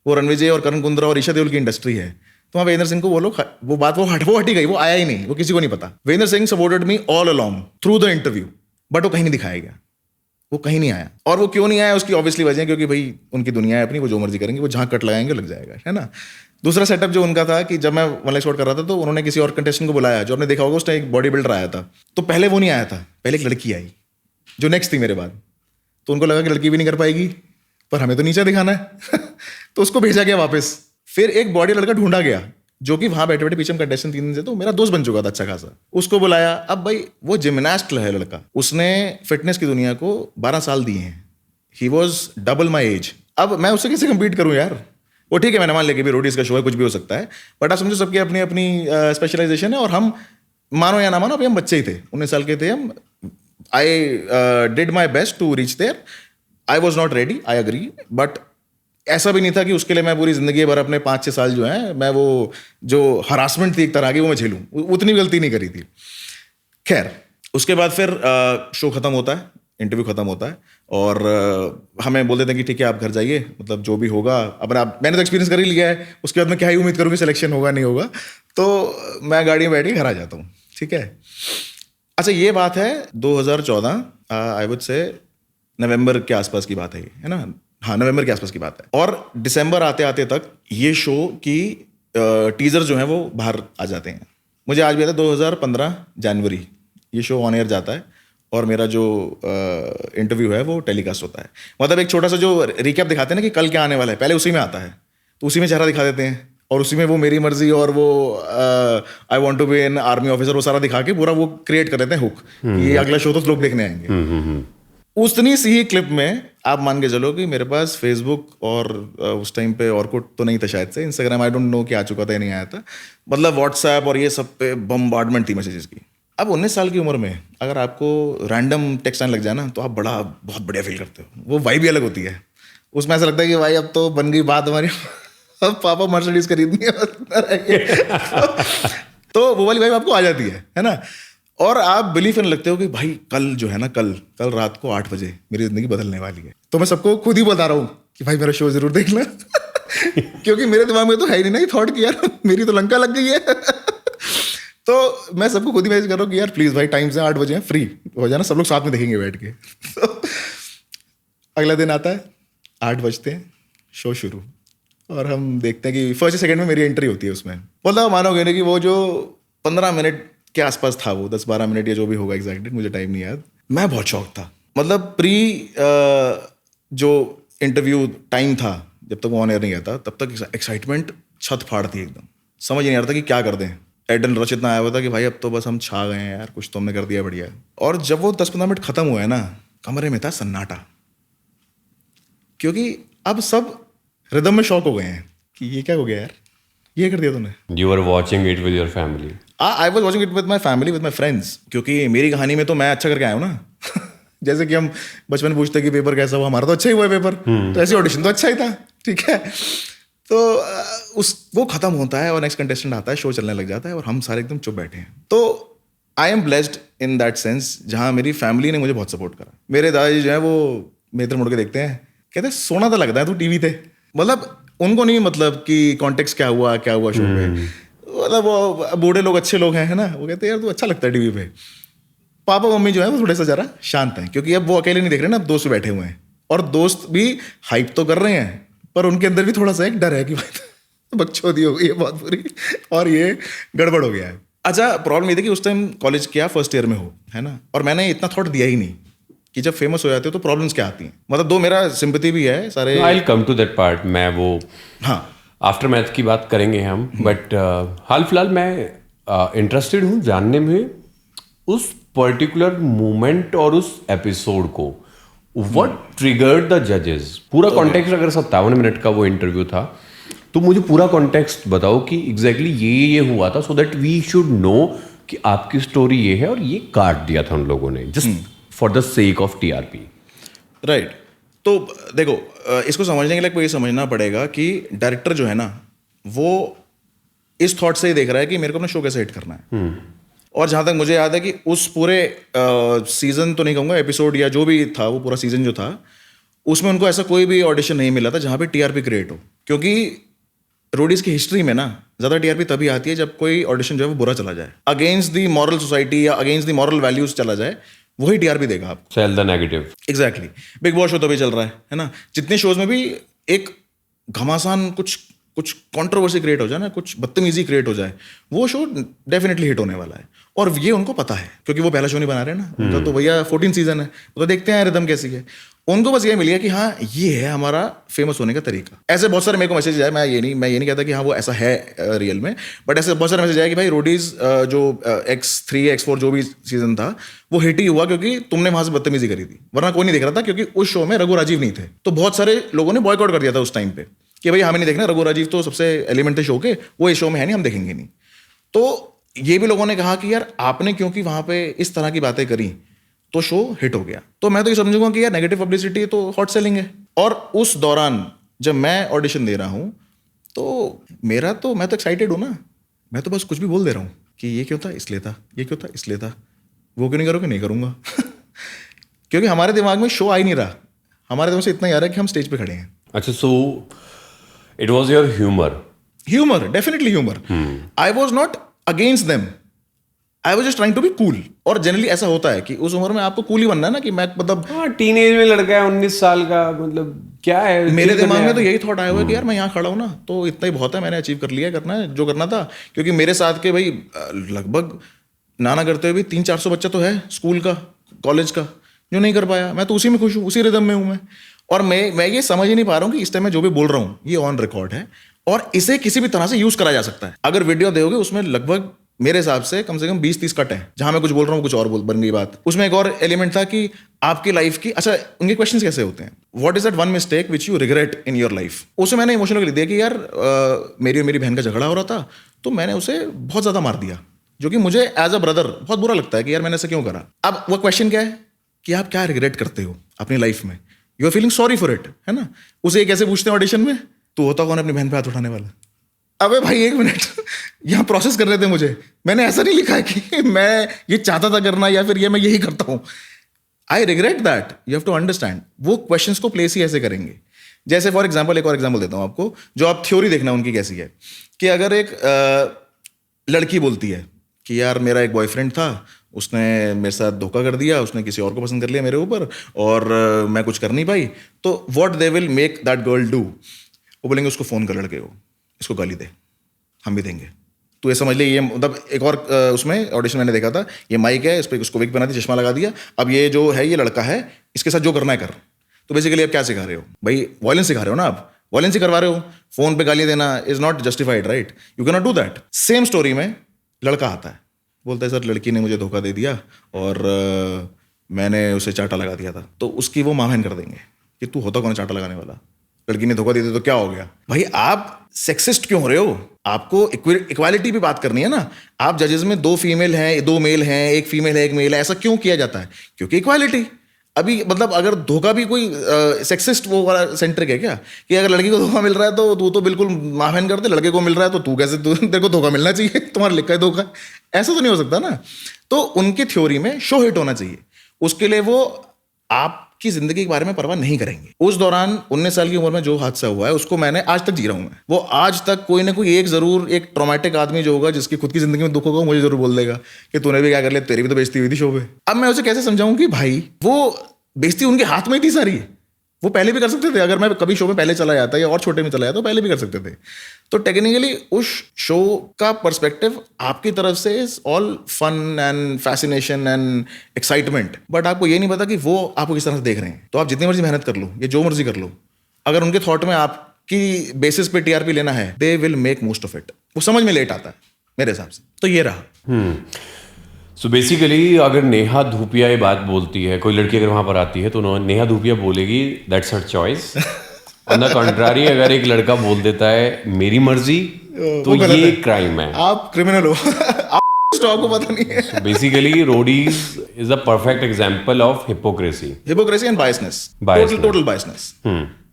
वो रणविजय और करण कुंद्रा और ईशा देओल की इंडस्ट्री है, तो वहाँ वीरेंद्र सिंह को बोलो, वो बात वो हट ही गई, वो आया ही नहीं, वो किसी को नहीं पता। Virender Singh supported me all along through the interview, but वो कहीं नहीं दिखाया गया, वो कहीं नहीं आया। और वो क्यों नहीं आया, उसकी ऑब्वियसली वजह है, क्योंकि भाई उनकी दुनिया है अपनी, वो जो मर्जी करेंगे, वो जहाँ कट लगाएंगे लग जाएगा, है ना। दूसरा सेटअप जो उनका था कि जब मैं वन लाइक शॉट कर रहा था तो उन्होंने किसी और कंटेस्टेंट को बुलाया, जो आपने देखा होगा, उसने एक बॉडी बिल्डर आया था, तो पहले वो नहीं आया था, पहले एक लड़की आई जो नेक्स्ट थी मेरे बाद। तो उनको लगा कि लड़की भी नहीं कर पाएगी, पर हमें तो नीचे दिखाना है तो उसको भेजा गया वापस। फिर एक बॉडी लड़का ढूंढा गया जो कि वहां बैठे बैठे पीछे हम कंटेस्टेंट 3 दिन से, तो मेरा दोस्त बन चुका था अच्छा खासा, उसको बुलाया। अब भाई वो जिमनास्ट है लड़का, उसने फिटनेस की दुनिया को 12 साल दिए हैं, he was double my age. अब मैं उससे कैसे कम्पीट करूं यार। वो ठीक है, मैंने मान लिया कि भी रोडीज का शो है, कुछ भी हो सकता है, बट आप समझो सबकी अपनी अपनी स्पेशलाइजेशन है, और हम मानो या ना मानो अभी हम बच्चे ही थे, 19 साल के थे हम। I did my best to reach there, I was not ready, I agree, but ऐसा भी नहीं था कि उसके लिए मैं पूरी जिंदगी भर अपने 5-6 साल जो है मैं वो जो हरासमेंट थी एक तरह की वो मैं झेलूं, उतनी गलती नहीं करी थी। खैर उसके बाद फिर शो खत्म होता है, इंटरव्यू खत्म होता है, और हमें बोल देते हैं कि ठीक है आप घर जाइए, मतलब जो भी होगा। अब मैंने तो एक्सपीरियंस कर ही लिया है, उसके बाद मैं क्या ही उम्मीद करूँ कि सिलेक्शन होगा नहीं होगा। तो मैं गाड़ी में बैठ के घर आ जाता हूँ, ठीक है। अच्छा ये बात है 2014, आई वुड से नवंबर के आसपास की बात है, है ना। हाँ नवंबर के आसपास की बात है, और दिसंबर आते आते तक ये शो की टीजर जो है वो बाहर आ जाते हैं। मुझे आज भी याद है 2015 जनवरी ये शो ऑन एयर जाता है, और मेरा जो इंटरव्यू है वो टेलीकास्ट होता है। मतलब एक छोटा सा जो रिकैप दिखाते हैं ना कि कल क्या आने वाला है, पहले उसी में आता है, तो उसी में चेहरा दिखा देते हैं, और उसी में वो मेरी मर्जी और वो I want to be an army officer वो सारा दिखा के पूरा वो क्रिएट कर देते हैं हुक, ये अगला शो तो लोग देखने आएंगे। उतनी सी ही क्लिप में आप मान के चलो कि मेरे पास फेसबुक और उस टाइम पे ऑरकुट तो नहीं था शायद से, इंस्टाग्राम आई डोंट नो कि आ चुका था या नहीं आया था, मतलब व्हाट्सएप और ये सब पे बम्बार्डमेंट थी मैसेजेस की। अब 19 साल की उम्र में अगर आपको रैंडम टेक्स्ट आने लग जाए ना, तो आप बहुत बढ़िया फील करते हो, वो वाइब भी अलग होती है। उसमें ऐसा लगता है कि भाई अब तो बन गई बात हमारी, अब पापा मर्सिडीज खरीदनी है तो वो वाली वाइब आपको आ जाती है ना। और आप बिलीव करने लगते हो कि भाई कल जो है ना, कल रात को 8 बजे मेरी जिंदगी बदलने वाली है। तो मैं सबको खुद ही बता रहा हूँ कि भाई मेरा शो जरूर देखना क्योंकि मेरे दिमाग में तो है ही नहीं थॉट कि यार मेरी तो लंका लग गई है तो मैं सबको खुद ही मैसेज कर रहा हूँ कि यार प्लीज भाई टाइम से 8 बजे फ्री हो जाना, सब लोग साथ में देखेंगे बैठ के तो अगला दिन आता है, 8 बजते हैं, शो शुरू, और हम देखते हैं कि फर्स्ट सेकंड में मेरी एंट्री होती है उसमें। मतलब मानोगे ना कि वो जो 15 मिनट के आसपास था, वो 10-12 मिनट या जो भी होगा एग्जैक्टली, मुझे टाइम नहीं याद। मैं बहुत शौक था, मतलब प्री जो इंटरव्यू टाइम था जब तक वो ऑन एयर नहीं गया था, तब तक एक्साइटमेंट छत फाड़ थी एकदम, समझ नहीं आ रहा था कि क्या कर दें। एडन रश इतना आया हुआ था कि भाई अब तो बस हम छा गए हैं यार, कुछ तो हमने कर दिया बढ़िया। और जब वो 10-15 मिनट खत्म हुआ है ना, कमरे में था सन्नाटा, क्योंकि अब सब रिदम में शॉक हो गए हैं कि ये क्या हो गया यार, ये कर दिया तूने। You were watching it with your family. I was watching it with my family, with my friends, क्योंकि मेरी कहानी में तो मैं अच्छा करके आया हूँ ना जैसे कि हम बचपन में पूछते कि पेपर कैसा हुआ, हमारा तो अच्छा ही हुआ है पेपर, तो ऐसे ऑडिशन तो अच्छा ही था, ठीक है। तो वो खत्म होता है और नेक्स्ट कंटेस्टेंट आता है, शो चलने लग जाता है, और हम सारे एकदम चुप बैठे हैं। तो I am blessed in that sense, जहाँ मेरी फैमिली ने मुझे बहुत सपोर्ट करा। मेरे दादाजी जो है वो मेरी तरफ मुड़ के देखते हैं, कहते हैं सोना तो लगता है तू टीवी थे, मतलब उनको नहीं मतलब कि कॉन्टेक्स्ट क्या हुआ शो पे, मतलब वो बूढ़े लोग अच्छे लोग हैं, है ना, वो कहते हैं यार तू अच्छा लगता है टीवी पे। पापा मम्मी जो है वो थोड़े सा जरा शांत हैं, क्योंकि अब वो अकेले नहीं देख रहे ना, अब दोस्त बैठे हुए हैं, और दोस्त भी हाइप तो कर रहे हैं, पर उनके अंदर भी थोड़ा सा एक डर है कि बकचोदी हो गई है बहुत बुरी और ये गड़बड़ हो गया है। अच्छा प्रॉब्लम ये थी कि उस टाइम कॉलेज किया, फर्स्ट ईयर में हो, है ना, और मैंने इतना थॉट दिया ही नहीं कि जब फेमस हो जाते हो तो प्रॉब्लम्स क्या आती हैं। मतलब दो मेरा सिंपैथी भी है सारे। I will come to that part, मैं वो हाँ आफ्टर मैथ की बात करेंगे हम, बट हाल फिलहाल मैं इंटरेस्टेड हूँ जानने में उस पर्टिकुलर मोमेंट और उस एपिसोड को, व्हाट ट्रिगर्ड द जजेस। पूरा कॉन्टेक्स्ट, अगर 57 मिनट का वो इंटरव्यू था तो मुझे पूरा कॉन्टेक्स्ट बताओ कि एग्जैक्टली ये हुआ था, so that we should know कि आपकी स्टोरी ये है और ये काट दिया था उन लोगों ने just for the sake of TRP. Right. तो देखो इसको समझने के लिए आपको ये समझना पड़ेगा कि डायरेक्टर जो है ना, वो इस थॉट से ही देख रहा है कि मेरे को अपना शो कैसे हिट करना है। और जहाँ तक मुझे याद है कि उस पूरे सीजन तो नहीं कहूँगा, एपिसोड या जो भी था, वो पूरा सीजन जो था, उसमें उनको ऐसा कोई भी ऑडिशन नहीं मिला था जहाँ पे टीआरपी क्रिएट हो, क्योंकि रोडीज की हिस्ट्री में ना ज्यादा टीआरपी तभी आती है जब कोई ऑडिशन जो है वो बुरा चला जाए, अगेंस्ट द मॉरल सोसाइटी या अगेंस्ट द मॉरल वैल्यूज चला जाए, वही टीआरपी देगा आपको। Sell the negative. Exactly. Bigg Boss show तभी चल रहा है ना। जितने शोज में भी एक घमासान कुछ कुछ कंट्रोवर्सी क्रिएट हो जाए ना, कुछ बदतमीजी क्रिएट हो जाए, वो शो डेफिनेटली हिट होने वाला है। और ये उनको पता है क्योंकि वो पहला शो नहीं बना रहे ना, उनका तो भैया 14 सीजन है, वो तो देखते हैं रिदम कैसी है। उनको बस ये मिल गया कि हाँ ये है हमारा फेमस होने का तरीका। ऐसे बहुत सारे मेरे को मैसेज आए, मैं ये नहीं कहता कि हाँ वो ऐसा है रियल में, बट ऐसे बहुत सारे मैसेज आए कि भाई रोडीज जो X3 X4 जो भी सीजन था वो हिट ही हुआ क्योंकि तुमने वहां से बदतमीजी करी थी, वरना कोई नहीं देख रहा था क्योंकि उस शो में रघु राजीव नहीं थे। तो बहुत सारे लोगों ने बॉयकॉट कर दिया था उस टाइम पे कि भाई हमें नहीं देखना, रघु राजीव तो सबसे एलिमेंट थे शो के, वो इस शो में है नहीं, हम देखेंगे नहीं। तो ये भी लोगों ने कहा कि यार आपने क्योंकि वहां पे इस तरह की बातें करी तो शो हिट हो गया। तो मैं तो ये समझूंगा कि यार नेगेटिव पब्लिसिटी तो हॉट सेलिंग है। और उस दौरान जब मैं ऑडिशन दे रहा हूं तो मैं तो एक्साइटेड हूं ना, मैं तो बस कुछ भी बोल दे रहा हूं कि ये क्यों था इसलिए था, ये क्यों था इसलिए था, वो क्यों नहीं करोगे, नहीं करूंगा क्योंकि हमारे दिमाग में शो आ ही नहीं रहा, हमारे दिमाग से इतना ही आ रहा है कि हम स्टेज पे खड़े हैं। अच्छा, so it was your humour, definitely humour. I was not against them, I was just trying to be cool. और जनरली ऐसा होता है कि उस उम्र में आपको कूल ही बनना है ना, कि मैं मतलब टीनेज में लड़का है 19 साल का, मतलब क्या है, मेरे दिमाग में तो यही थॉट आया हुआ है कि यार मैं यहाँ खड़ा हूँ ना तो इतना ही बहुत है, मैंने अचीव कर लिया, करना है जो करना था। क्योंकि मेरे साथ के भाई लगभग नाना करते हुए भी 300-400 बच्चा तो है स्कूल का, कॉलेज का, जो नहीं कर पाया। मैं तो उसी में खुश हूँ, उसी रिदम में हूँ मैं। और मैं ये समझ ही नहीं पा रहा हूँ कि इस टाइम मैं जो भी बोल रहा हूँ ये ऑन रिकॉर्ड है और इसे किसी भी तरह से यूज करा जा सकता है। अगर वीडियो दोगे उसमें लगभग मेरे हिसाब से कम 20-30 कट है जहां मैं कुछ बोल रहा हूँ कुछ और बन गई बात। उसमें एक और एलिमेंट था कि आपकी लाइफ की, अच्छा उनके क्वेश्चंस कैसे होते हैं, what is that one mistake which you regret in your life. उसे मैंने इमोशनली लिख दिया कि यार मेरी और मेरी बहन का झगड़ा हो रहा था तो मैंने उसे बहुत ज्यादा मार दिया, जो कि मुझे एज अ ब्रदर बहुत बुरा लगता है कि यार मैंने ऐसा क्यों करा। अब वो क्वेश्चन क्या है कि आप क्या रिग्रेट करते हो अपनी लाइफ में, you are feeling sorry for it, है ना। उसे ये कैसे पूछते हैं ऑडिशन में, तो होता कौन अपनी बहन पे हाथ उठाने वाला। अबे भाई एक मिनट, यहाँ प्रोसेस कर रहे थे मुझे, मैंने ऐसा नहीं लिखा है कि मैं ये चाहता था करना या फिर ये मैं यही करता हूँ। I regret that, you have to understand. वो क्वेश्चंस को प्लेस ही ऐसे करेंगे जैसे फॉर एग्जाम्पल, एक और एग्जाम्पल देता हूँ आपको, जो आप थ्योरी देखना उनकी कैसी है कि अगर एक लड़की बोलती है कि यार मेरा एक बॉयफ्रेंड था, उसने मेरे साथ धोखा कर दिया, उसने किसी और को पसंद कर लिया मेरे ऊपर और मैं कुछ कर नहीं पाई, तो what they will make that girl do, वो बोलेंगे उसको फ़ोन कर लड़के को, इसको गाली दे, हम भी देंगे। तो ये समझ ले, ये मतलब एक और उसमें ऑडिशन मैंने देखा था, ये माइक है, इस पर उसको विग बना दी, चश्मा लगा दिया, अब ये जो है ये लड़का है, इसके साथ जो करना है कर। तो बेसिकली आप क्या सिखा रहे हो भाई, वायलेंस सिखा रहे हो ना, आप वायलेंस ही करवा रहे हो। फोन पे गाली देना is not justified, right, you can not do that. Same story में लड़का आता है, बोलता है सर लड़की ने मुझे धोखा दे दिया और मैंने उसे चाटा लगा दिया था, तो उसकी वो मां बहन कर देंगे कि तू होता कौन है चाटा लगाने वाला, लड़की ने धोखा दे दिया तो क्या हो गया। भाई आप सेक्सिस्ट क्यों हो रहे हो, आपको इक्वालिटी पे बात करनी है ना। आप जजेस में 2 फीमेल हैं 2 मेल हैं, 1 फीमेल है 1 मेल है, ऐसा क्यों किया जाता है, क्योंकि इक्वालिटी। अभी मतलब अगर धोखा भी कोई सेक्सिस्ट वो वाला सेंट्रिक है क्या, कि अगर लड़की को धोखा मिल रहा है तो तू तो बिल्कुल मां बहन कर दे, लड़के को मिल रहा है तो तू कैसे, तेरे को धोखा मिलना चाहिए, तुम्हारा लिखा है धोखा, ऐसा तो नहीं हो सकता ना। तो उनकी थ्योरी में शो हिट होना चाहिए, उसके लिए वो आपकी जिंदगी के बारे में परवाह नहीं करेंगे। उस दौरान 19 साल की उम्र में जो हादसा हुआ है उसको मैंने आज तक जी रहा हूं मैं, वो आज तक कोई ना कोई एक जरूर एक ट्रॉमेटिक आदमी जो होगा जिसकी खुद की जिंदगी में दुख होगा, मुझे जरूर बोल देगा कि तूने भी क्या कर लिया, तेरी भी तो बेइज्जती हुई थी शो पे। अब मैं उसे कैसे समझाऊं कि भाई वो बेइज्जती उनके हाथ में ही थी सारी, वो पहले भी कर सकते थे, अगर मैं कभी शो में पहले चला जाता या और छोटे में चला जाता तो पहले भी कर सकते थे। तो टेक्निकली उस शो का पर्सपेक्टिव आपकी तरफ से is all fun and fascination and excitement, but आपको ये नहीं पता कि वो आपको किस तरह से देख रहे हैं। तो आप जितनी मर्जी मेहनत कर लो या जो मर्जी कर लो, अगर उनके थॉट में आपकी बेसिस पे टीआरपी लेना है, they will make most of it. वो समझ में लेट आता है मेरे हिसाब से, तो ये रहा। सो बेसिकली अगर नेहा धूपिया ये बात बोलती है, कोई लड़की अगर वहां पर आती है तो नेहा धूपिया बोलेगी that's her choice. On the contrary अगर एक लड़का बोल देता है मेरी मर्जी, तो ये क्राइम है, आप क्रिमिनल हो, आपको पता नहीं है। Basically Roadies is a perfect example of hypocrisy and biasness, total biasness,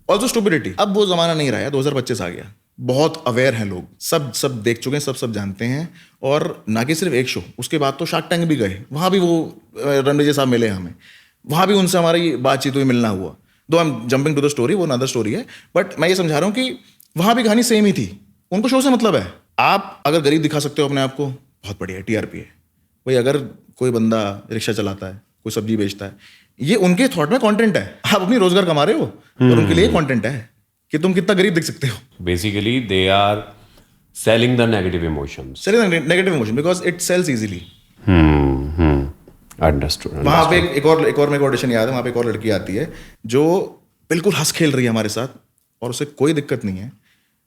also stupidity. अब वो जमाना नहीं रहा है, 2025 आ गया, बहुत अवेयर हैं लोग, सब देख चुके हैं, सब जानते हैं। और ना कि सिर्फ एक शो, उसके बाद तो शार्क टैंक भी गए, वहाँ भी वो रणविजय साहब मिले हमें, वहाँ भी उनसे हमारी बातचीत हुई, मिलना हुआ। Though I am jumping to the story, वो अनदर स्टोरी है, बट मैं ये समझा रहा हूँ कि वहाँ भी कहानी सेम ही थी उनको शो से मतलब है। आप अगर गरीब दिखा सकते हो अपने आप को, बहुत बढ़िया, टीआरपी है भाई। अगर कोई बंदा रिक्शा चलाता है, कोई सब्जी बेचता है, ये उनके थॉट में कंटेंट है। आप अपनी रोजगार कमा रहे हो और उनके लिए कंटेंट है कि तुम कितना गरीब दिख सकते हो। Basically they are selling the negative emotions, negative emotion because it sells easily. Understood. वहां पे एक और मेरे को ऑडिशन याद है, वहां पे एक और लड़की आती है जो बिल्कुल हंस खेल रही है हमारे साथ और उसे कोई दिक्कत नहीं है,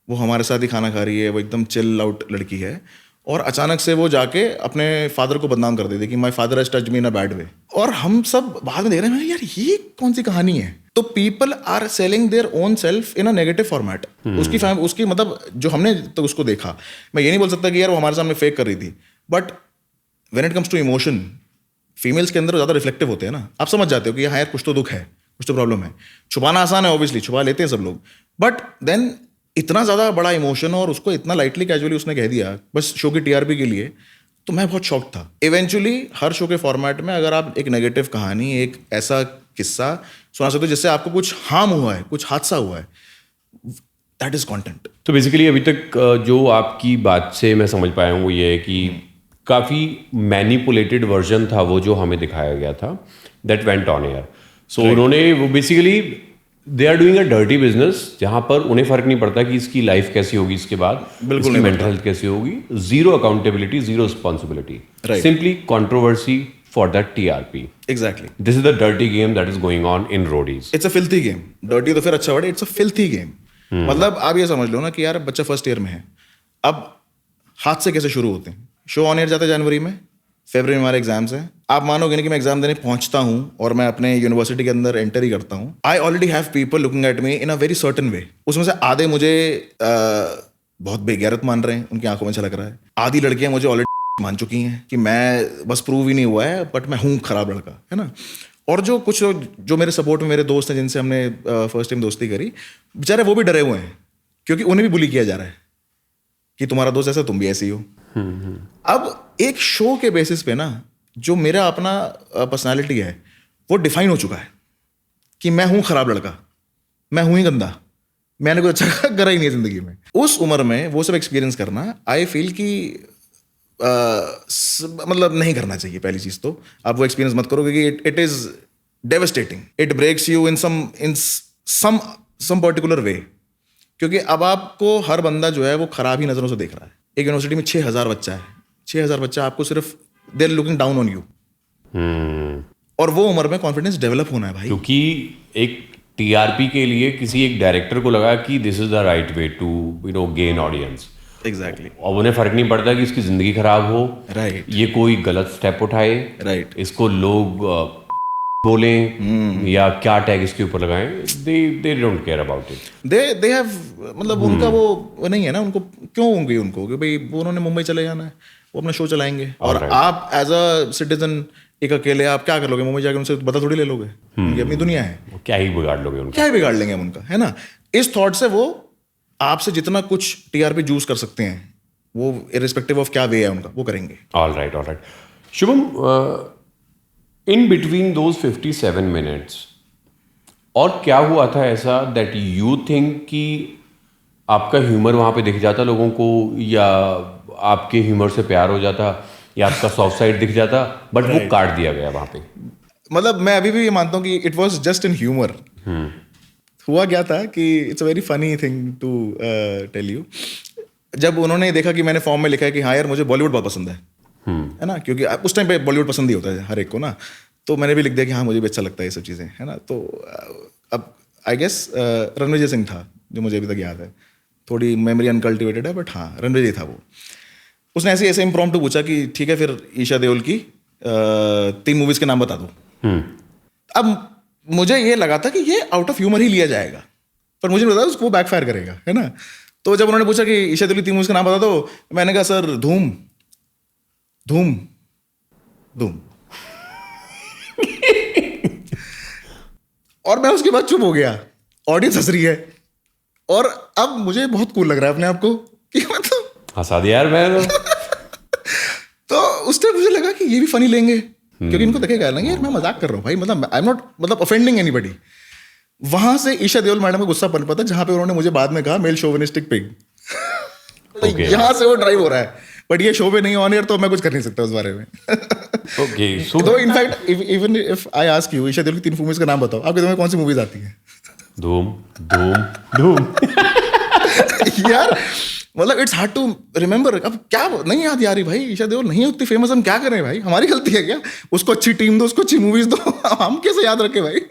वो हमारे साथ ही खाना खा रही है, वो एकदम चिल आउट लड़की है, और अचानक से वो जाके अपने फादर को बदनाम कर देती कि my father has touched me in a bad way. और हम सब बाद में देख रहे हैं यार ये कौन सी कहानी है। तो people are selling their own self in a negative format. उसकी मतलब जो हमने तो उसको देखा, मैं ये नहीं बोल सकता कि यार वो हमारे सामने फेक कर रही थी, but when it comes to emotion, females के अंदर ज़्यादा रिफ्लेक्टिव होते हैं ना। आप समझ जाते हो कि हाँ यार कुछ तो दुख है, कुछ तो प्रॉब्लम है। छुपाना आसान है, ऑब्वियसली छुपा लेते हैं सब लोग, बट देन इतना ज़्यादा बड़ा इमोशन और उसको इतना लाइटली कैजुअली उसने कह दिया बस शो की टीआरपी के लिए, तो मैं बहुत शॉक्ड था। इवेंचुअली हर शो के फॉर्मेट में अगर आप एक नेगेटिव कहानी, एक ऐसा किस्सा सुना सकते हो जिससे आपको कुछ हार्म हुआ है, कुछ हादसा हुआ है, दैट इज कंटेंट। तो बेसिकली अभी तक जो आपकी बात से मैं समझ पाया हूँ वो ये है कि काफ़ी मैनिपुलेटेड वर्जन था वो जो हमें दिखाया गया था, that went on air. So उन्होंने वो basically they are doing a dirty business जहां पर उन्हें फर्क नहीं पड़ता कि इसकी लाइफ कैसी होगी इसके बाद, इसकी मेंटल हेल्थ कैसी होगी, zero accountability, zero responsibility, simply controversy for that TRP. Exactly, this is the dirty game that is going on in Roadies. It's a filthy game. Dirty तो फिर अच्छा वर्ड है, इट्स अ फिल्थी गेम। मतलब आप ये समझ लो ना कि यार बच्चा फर्स्ट ईयर में है, अब हाथ से कैसे शुरू होते हैं। शो ऑन एयर जाता है जनवरी में, फरवरी में हमारे एग्जाम्स हैं। आप मानोगे नहीं कि मैं एग्जाम देने पहुंचता हूं और मैं अपने यूनिवर्सिटी के अंदर एंटर ही करता हूं, आई already have people looking at me in a very certain way. उसमें से आधे मुझे बहुत बेगैरत मान रहे हैं, उनकी आंखों में झलक रहा है। आधी लड़कियां मुझे ऑलरेडी मान चुकी हैं कि मैं बस प्रूव ही नहीं हुआ है बट मैं हूँ खराब लड़का, है ना। और जो कुछ लोग जो मेरे सपोर्ट में मेरे दोस्त हैं जिनसे हमने फर्स्ट टाइम दोस्ती करी, बेचारे वो भी डरे हुए हैं क्योंकि उन्हें भी बुली किया जा रहा है कि तुम्हारा दोस्त ऐसा, तुम भी ऐसी हो। अब एक शो के बेसिस पे ना जो मेरा अपना पर्सनालिटी है वो डिफाइन हो चुका है कि मैं हूं खराब लड़का, मैं हूं ही गंदा, मैंने कुछ अच्छा करा ही नहीं है जिंदगी में। उस उम्र में वो सब एक्सपीरियंस करना, आई फील कि मतलब नहीं करना चाहिए। पहली चीज तो आप वो एक्सपीरियंस मत करो क्योंकि it is devastating, it breaks you in some particular way. क्योंकि अब आपको हर बंदा जो है वो खराब ही नजरों से देख रहा है। एक यूनिवर्सिटी में 6000 बच्चा है, 6000 बच्चा आपको सिर्फ they are looking down on you. और वो उम्र में कॉन्फिडेंस डेवलप होना है भाई। क्योंकि एक टीआरपी के लिए किसी एक डायरेक्टर को लगा कि this is the right way to gain audience. Exactly. और उन्हें फर्क नहीं पड़ता कि इसकी जिंदगी खराब हो, राइट, ये कोई गलत स्टेप उठाए, राइट, इसको लोग बोलें या क्या टैग इसके ऊपर लगाएं, they don't care about it. They have मतलब उनका वो नहीं है ना, उनको क्यों होंगे उनको कि भाई वो उन्होंने मुंबई चले जाना है, वो अपना शो चलाएंगे। और आप एज अ सिटीजन एक अकेले आप क्या कर लोगे मुंबई जाकर, उनसे बदला थोड़ी ले लोगे, उनकी अपनी दुनिया है, क्या ही बिगाड़ लोगे उनका, क्या ही बिगाड़ लेंगे हम उनका, है ना। इस थॉट से वो आपसे जितना कुछ टीआरपी जूस कर सकते हैं वो इररिस्पेक्टिव ऑफ क्या वे है उनका, वो करेंगे। All right. Shubham, in between those 57 minutes और क्या हुआ था ऐसा दैट यू थिंक कि आपका ह्यूमर वहाँ पे दिख जाता लोगों को, या आपके ह्यूमर से प्यार हो जाता, या आपका सॉफ्ट साइड दिख जाता, बट वो काट दिया गया वहाँ पे? मतलब मैं अभी भी ये मानता हूँ कि it was just in humour. हुआ क्या था कि it's a very funny thing to tell you. जब उन्होंने देखा कि मैंने फॉर्म में लिखा है कि हाँ यार मुझे बॉलीवुड बहुत पसंद है ना, क्योंकि उस टाइम पे बॉलीवुड पसंद ही होता है हर एक को ना, तो मैंने भी लिख दिया कि हाँ मुझे भी अच्छा लगता है ये सब चीज़ें, है ना। तो अब आई गेस रणविजय सिंह था जो मुझे अभी तक याद है, थोड़ी मेमोरी अनकल्टिवेटेड है बट हाँ रणविजय था वो। उसने ऐसे इम्प्रॉम्प्टू पूछा कि ठीक है फिर ईशा देओल की 3 मूवीज़ के नाम बता दो। अब मुझे ये लगा था कि ये आउट ऑफ ह्यूमर ही लिया जाएगा, पर मुझे नहीं पता उसको बैकफायर करेगा, है ना। तो जब उन्होंने पूछा कि ईशा देओल की 3 मूवीज़ के नाम बता दो, मैंने कहा सर धूम धूम धूम और मैं उसके बाद चुप हो गया। ऑडियंस हंस रही है और अब मुझे बहुत कूल लग रहा है अपने आप को कि मतलब हंसा दिया यार मैं तो उस टाइम मुझे लगा कि ये भी फनी लेंगे क्योंकि इनको देखेगा ना यार मैं मजाक कर रहा हूँ भाई, मतलब आई एम नॉट मतलब ऑफेंडिंग एनीबॉडी। वहां से ईशा देओल मैडम का गुस्सा पनपा था जहां पे उन्होंने मुझे बाद में कहा मेल शोविनिस्टिक पिग। तो Okay. यहाँ से वो ड्राइव हो रहा है, बट ये शो पे नहीं ऑन एयर तो मैं कुछ कर नहीं सकता उस बारे में. ओके सो तो in fact even if I ask you, Esha Deol की 3 मूवीज का नाम बताओ, आपके दिमाग में कौन सी मूवीज आती है? धूम धूम धूम. यार मतलब इट्स हार्ड टू रिमेंबर. अब क्या नहीं याद यार भाई, ईशा देओल नहीं है उतनी फेमस, हम क्या करें भाई, हमारी गलती है क्या? उसको अच्छी टीम दो, उसको अच्छी मूवीज दो, हम कैसे याद रखें भाई?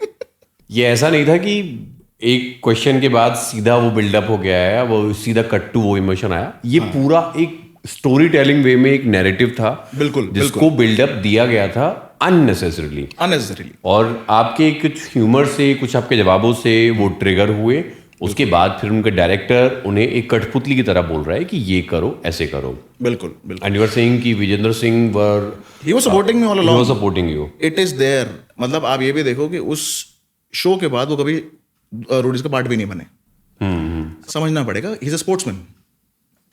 ये ऐसा नहीं था कि एक क्वेश्चन के बाद सीधा वो बिल्डअप हो गया है, वो सीधा कट टू वो इमोशन आया. ये पूरा एक स्टोरी टेलिंग वे में एक नैरेटिव था. बिल्कुल, जिसको बिल्डअप दिया गया था अननेसेसरीली. और आपके कुछ ह्यूमर से, कुछ आपके जवाबों से वो ट्रिगर हुए. उसके बाद फिर उनका डायरेक्टर उन्हें एक कठपुतली की तरह बोल रहा है कि ये करो, ऐसे करो. बिल्कुल बिल्कुल. एंड यू आर सेइंग कि Vijender Singh were he was supporting me all he along. Was supporting you. It is there. मतलब आप ये भी देखो कि उस शो के बाद वो कभी रोडीज का पार्ट भी नहीं बने. समझना पड़ेगा, ही इज अ स्पोर्ट्समैन.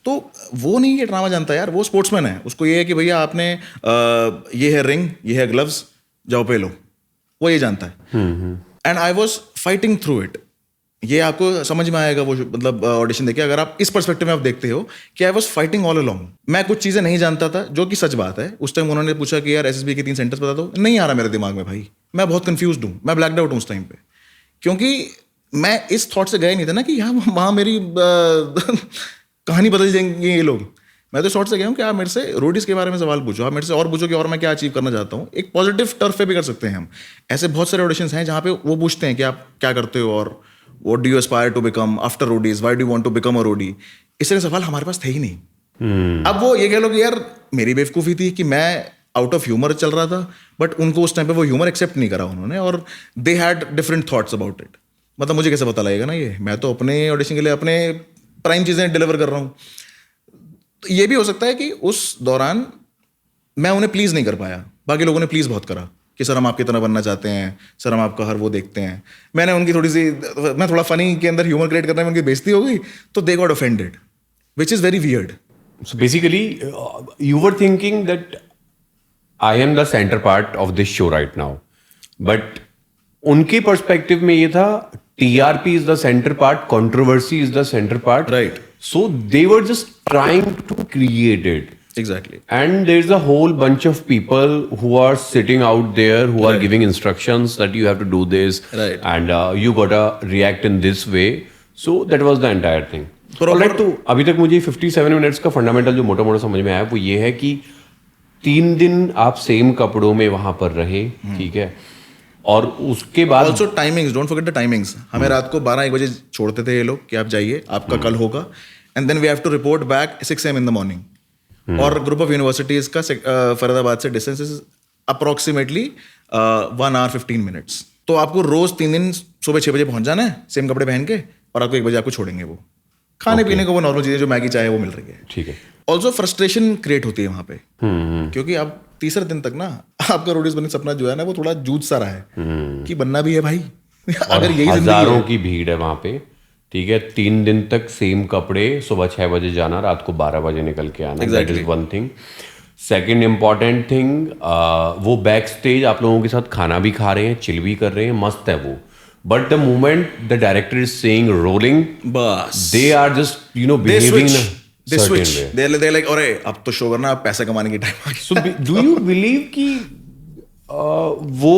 तो वो नहीं ये ड्रामा जानता यार, वो स्पोर्ट्समैन है. उसको ये है कि भैया आपने ये है रिंग, ये है ग्लव्स, जाओ पे लो. वो ये जानता है. And I was fighting through it. ये आपको समझ में आएगा वो मतलब ऑडिशन देखे अगर आप इस पर्सपेक्टिव में आप देखते हो कि I was fighting all along. मैं कुछ चीज़ें नहीं जानता था, जो कि सच बात है. उस टाइम उन्होंने पूछा कि यार एसएसबी के 3 सेंटेंस बता दो, नहीं आ रहा मेरे दिमाग में भाई. मैं बहुत कंफ्यूज हूँ, मैं ब्लैकड आउट हूँ उस टाइम पे, क्योंकि मैं इस थॉट से गया नहीं था ना कि यहाँ वहाँ मेरी कहानी बदल जाएंगे ये लोग. मैं तो शॉर्ट से गया हूँ कि आप मेरे से रोडीज के बारे में सवाल पूछो, आप मेरे से और पूछो कि और मैं क्या अचीव करना चाहता हूँ. एक पॉजिटिव टर्फ पे भी कर सकते हैं हम. ऐसे बहुत सारे ऑडिशंस हैं जहाँ पे वो पूछते हैं कि आप क्या करते हो और what do you aspire to become after Roadies, why do you want to become a roadie. इस तरह के सवाल हमारे पास थे ही नहीं. अब वो ये कह लो कि यार मेरी बेवकूफ़ी थी कि मैं आउट ऑफ ह्यूमर चल रहा था, बट उनको उस टाइम पे वो ह्यूमर एक्सेप्ट नहीं करा उन्होंने, और they had different thoughts about it. मतलब मुझे कैसे पता लगेगा ना, ये मैं तो अपने ऑडिशन के लिए अपने प्राइम चीज़ें डिलीवर कर रहा हूँ. तो ये भी हो सकता है कि उस दौरान मैं उन्हें प्लीज़ नहीं कर पाया, बाकी लोगों ने प्लीज़ बहुत करा कि सर हम आपकी तरह बनना चाहते हैं, सर हम आपका हर वो देखते हैं. मैंने उनकी थोड़ी सी, मैं थोड़ा फनी के अंदर ह्यूमर क्रिएट करने में उनकी बेइज्जती हो गई, तो they got offended, which is very weird. So basically, you were thinking that I am the center part of this show right now, but उनके पर्सपेक्टिव में ये था TRP is the center part, controversy is the center part. Right. So they were just trying to create it. Exactly. And there's a whole bunch of people who are sitting out there who are giving instructions that you have to do this, Right. and you gotta react in this way. So that was the entire thing. Alright, तो अभी तक मुझे 57 minutes का fundamental जो मोटा मोटा समझ में आया वो ये है कि 3 दिन आप सेम कपड़ों में वहां पर रहे, ठीक है, और उसके बाद also timings, don't forget the timings. हमें रात को 12-1 बजे छोड़ते थे ये लोग कि आप जाइए, आपका कल होगा, and then we have to report back 6 AM in the morning. और ग्रुप ऑफ यूनिवर्सिटीज का फरीदाबाद से distance is approximately 1 hour 15 minutes. तो आपको रोज 3 दिन सुबह 6 बजे पहुंच जाना है सेम कपड़े पहन के, और आपको 1 बजे आपको छोड़ेंगे. वो खाने पीने को वो नॉर्मल चीजें जो मैगी चाहे वो मिल रही है. ठीक है. ऑल्सो फ्रस्ट्रेशन क्रिएट होती है वहां पे, क्योंकि अब तीसरे दिन तक ना आपका रोडीज बनने सपना जो है ना वो थोड़ा जूझ सा रहा है कि बनना भी है भाई. अगर यही हजारों की भीड़ है वहां पे, ठीक है. 3 दिन तक सेम कपड़े, सुबह 6 बजे जाना, रात को 12 बजे निकल के आना. That is one thing. Second important thing, वो बैक स्टेज आप लोगों के साथ खाना भी खा रहे हैं, चिल भी कर रहे हैं, मस्त है वो. But the moment the director is saying rolling, बस they are just behaving in they certain switch. way. They're like, अरे अब तो शो करना, अब पैसे कमाने की टाइम आ गई. So do you believe कि वो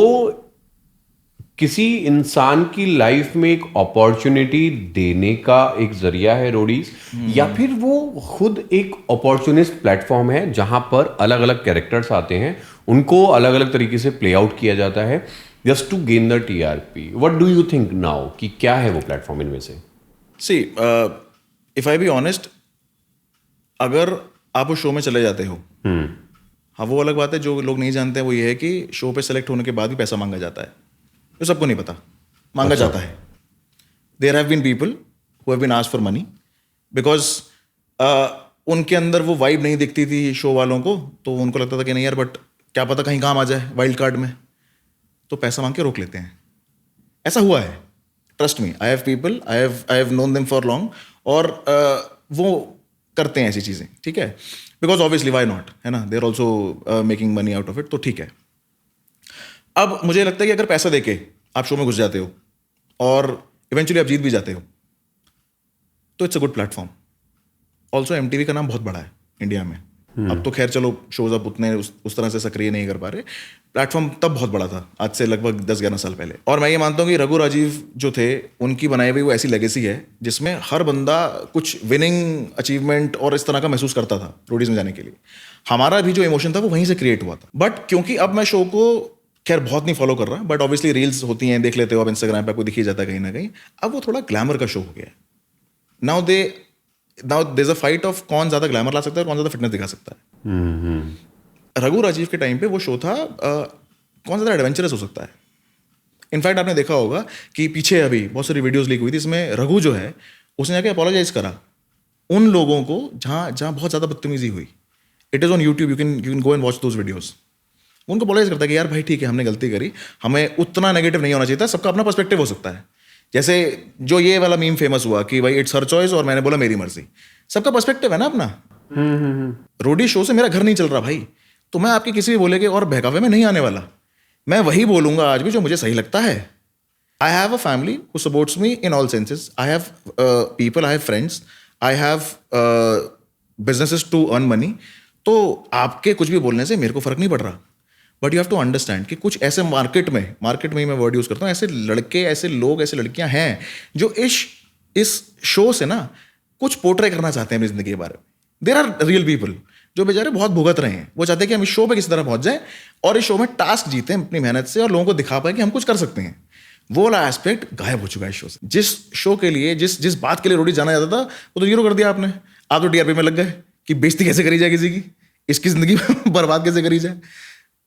किसी इंसान की लाइफ में एक अपॉर्चुनिटी देने का एक जरिया है रोडीज, या फिर वो खुद एक अपॉर्चुनिस्ट प्लेटफॉर्म है जहां पर अलग अलग कैरेक्टर्स आते हैं, उनको अलग अलग तरीके से प्ले आउट किया जाता है just to gain the TRP? What do you think now कि क्या है वो प्लेटफॉर्म इनमें से? See if I be honest, अगर आप उस शो में चले जाते हो, हाँ वो अलग बात है. जो लोग नहीं जानते हैं वो ये है कि शो पे सेलेक्ट होने के बाद भी पैसा मांगा जाता है. तो सबको नहीं पता मांगा जाता है. There have been people who have been asked for money because उनके अंदर वो वाइब नहीं दिखती थी शो वालों को, तो उनको लगता था कि नहीं यार, बट क्या पता कहीं काम आ जाए वाइल्ड कार्ड में, तो पैसा मांग के रोक लेते हैं. ऐसा हुआ है, trust me. I have people, I have known them for long, और वो करते हैं ऐसी चीज़ें, ठीक है. बिकॉज ऑब्वियसली वाई नॉट, है ना, they are also making money out of it, तो ठीक है. अब मुझे लगता है कि अगर पैसा देके आप शो में घुस जाते हो और इवेंचुअली आप जीत भी जाते हो, तो it's a good platform. Also MTV का नाम बहुत बड़ा है इंडिया में। अब तो खैर चलो शोज अब उतने उस तरह से सक्रिय नहीं कर पा रहे, प्लेटफॉर्म तब बहुत बड़ा था, आज से लगभग 10-11 साल पहले। और मैं ये मानता हूँ कि रघु राजीव जो थे उनकी बनाई हुई वो ऐसी लेगेसी है जिसमें हर बंदा कुछ विनिंग अचीवमेंट और इस तरह का महसूस करता था रोडीज में जाने के लिए। हमारा भी जो इमोशन था वो वहीं से क्रिएट हुआ था। बट क्योंकि अब मैं शो को खैर बहुत नहीं फॉलो कर रहा, बट ऑब्वियसली रील्स होती हैं, देख लेते हो आप इंस्टाग्राम पे, आपको दिख ही जाता है कहीं ना कहीं। अब वो थोड़ा ग्लैमर का शो हो गया है। Now there is a fight of कौन ज्यादा ग्लैमर ला सकता है और कौन ज्यादा फिटनेस दिखा सकता है। रघु राजीव के टाइम पे वो शो था कौन ज्यादा एडवेंचरस हो सकता है। इनफैक्ट आपने देखा होगा कि पीछे अभी बहुत सारी वीडियोस लीक हुई थी, इसमें रघु जो है उसने जाके अपोलोजाइज करा उन लोगों को जहाँ बहुत ज़्यादा बदतमीजी हुई। It is on YouTube, you can go and watch those videos. उनको अपोलोजाइज करता है कि यार भाई ठीक है, हमने गलती करी, हमें उतना नेगेटिव नहीं होना चाहिए था, सबका अपना पर्सपेक्टिव हो सकता है। जैसे जो ये वाला मीम फेमस हुआ कि भाई इट्स हर चॉइस और मैंने बोला मेरी मर्जी, सबका पर्सपेक्टिव है ना अपना। रोडी शो से मेरा घर नहीं चल रहा भाई, तो मैं आपके किसी भी बोले के और बहकावे में नहीं आने वाला। मैं वही बोलूंगा आज भी जो मुझे सही लगता है। I have a family who supports me in all senses, I have people, I have friends, I have businesses to earn money. तो आपके कुछ भी बोलने से मेरे को फर्क नहीं पड़ रहा। But you have to understand कि कुछ ऐसे मार्केट में ही मैं वर्ड यूज करता हूँ, ऐसे लड़के, ऐसे लोग, ऐसे लड़कियां हैं जो इस शो से ना कुछ पोर्ट्रे करना चाहते हैं अपनी जिंदगी के बारे में। देयर आर रियल पीपल जो बेचारे बहुत भुगत रहे हैं, वो चाहते हैं कि हम इस शो पे किसी तरह पहुंच जाएं और इस शो में टास्क जीतें अपनी मेहनत से और लोगों को दिखा पाए कि हम कुछ कर सकते हैं। वो वाला एस्पेक्ट गायब हो चुका है इस शो से। जिस शो के लिए, जिस बात के लिए रोडी जाना जाता था, वो तो जीरो कर दिया आपने। आप तो TRP में लग गए कि बेइज्जती कैसे करी जाए किसी की, इसकी जिंदगी बर्बाद कैसे करी जाए।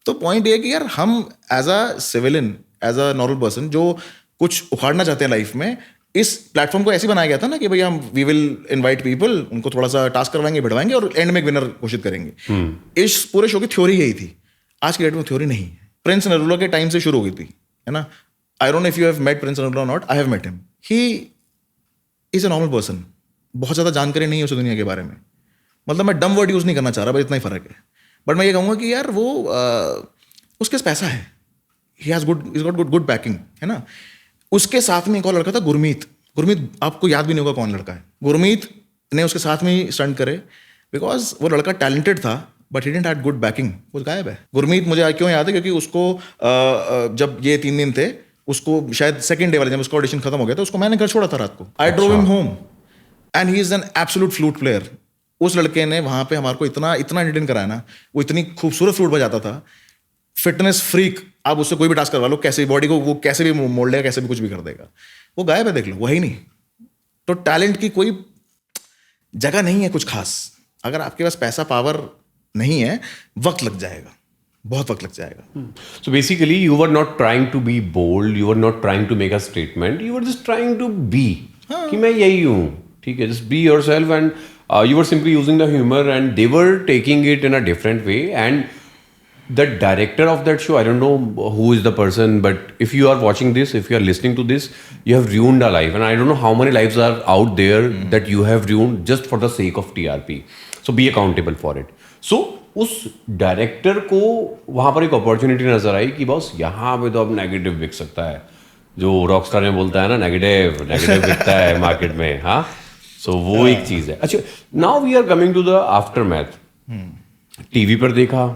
तो पॉइंट ये है कि यार हम as a civilian, as a normal person जो कुछ उखाड़ना चाहते हैं लाइफ में, इस प्लेटफॉर्म को ऐसे बनाया गया था ना कि भाई हम वी विल इनवाइट पीपल, उनको थोड़ा सा टास्क करवाएंगे, भिड़वाएंगे और एंड में एक विनर घोषित करेंगे। इस पूरे शो की थ्योरी यही थी। आज की डेट में थ्योरी नहीं है। प्रिंस नरूला के टाइम से शुरू हो गई थी, है ना। I don't know if you have met Prince Narula or not, I have met him. He is a normal person. बहुत ज़्यादा जानकारी नहीं है उस दुनिया के बारे में, मतलब मैं डम वर्ड यूज़ नहीं करना चाह रहा, बस इतना ही फर्क है। बट मैं ये कहूँगा कि यार वो उसके पास पैसा है, ही हैज़ गुड बैकिंग, है ना। उसके साथ में एक और लड़का था गुरमीत आपको याद भी नहीं होगा कौन लड़का है। गुरमीत ने उसके साथ में ही स्टंट करे बिकॉज वो लड़का टैलेंटेड था but he didn't had good banking. वो गायब है। गुरमीत मुझे क्यों याद है, क्योंकि उसको जब ये 3 दिन थे, उसको शायद सेकंड डे वाले जब उसका ऑडिशन खत्म हो गया था, उसको मैंने घर छोड़ा था रात को। I drove him home and he is an absolute flute player. उस लड़के ने वहां पे हमारे को इतना एंटरटेन कराया ना, वो इतनी खूबसूरत फ्लूट बजाता था। फिटनेस फ्रीक, आप उससे कोई भी टास्क करवा लो, कैसे बॉडी को वो कैसे भी मोड़ लेगा, कैसे भी कुछ भी कर देगा। वो गायब है, देख लो, वही नहीं। तो टैलेंट की कोई जगह नहीं है कुछ खास। अगर आपके पास पैसा पावर नहीं है, वक्त लग जाएगा, बहुत वक्त लग जाएगा। So basically you were not trying to be bold, you were not trying to make a statement, you were just trying to be कि मैं यही हूँ, ठीक है, just be yourself and you were simply using the humor and they were taking it in a different way. And the director of that show, I don't know who is the person, but if you are watching this, if you are listening to this, you have ruined a life, and I don't know how many lives are out there that you have ruined just for the sake of TRP. So be accountable for it. So उस director को वहाँ पर एक opportunity नजर आई कि boss यहाँ पे तो अब नेगेटिव बिक सकता है, जो रॉकस्टार में बोलता है ना, नेगेटिव बिकता है मार्केट में। हाँ, सो वो एक चीज है। अच्छा, now we are coming to the aftermath. TV पर देखा,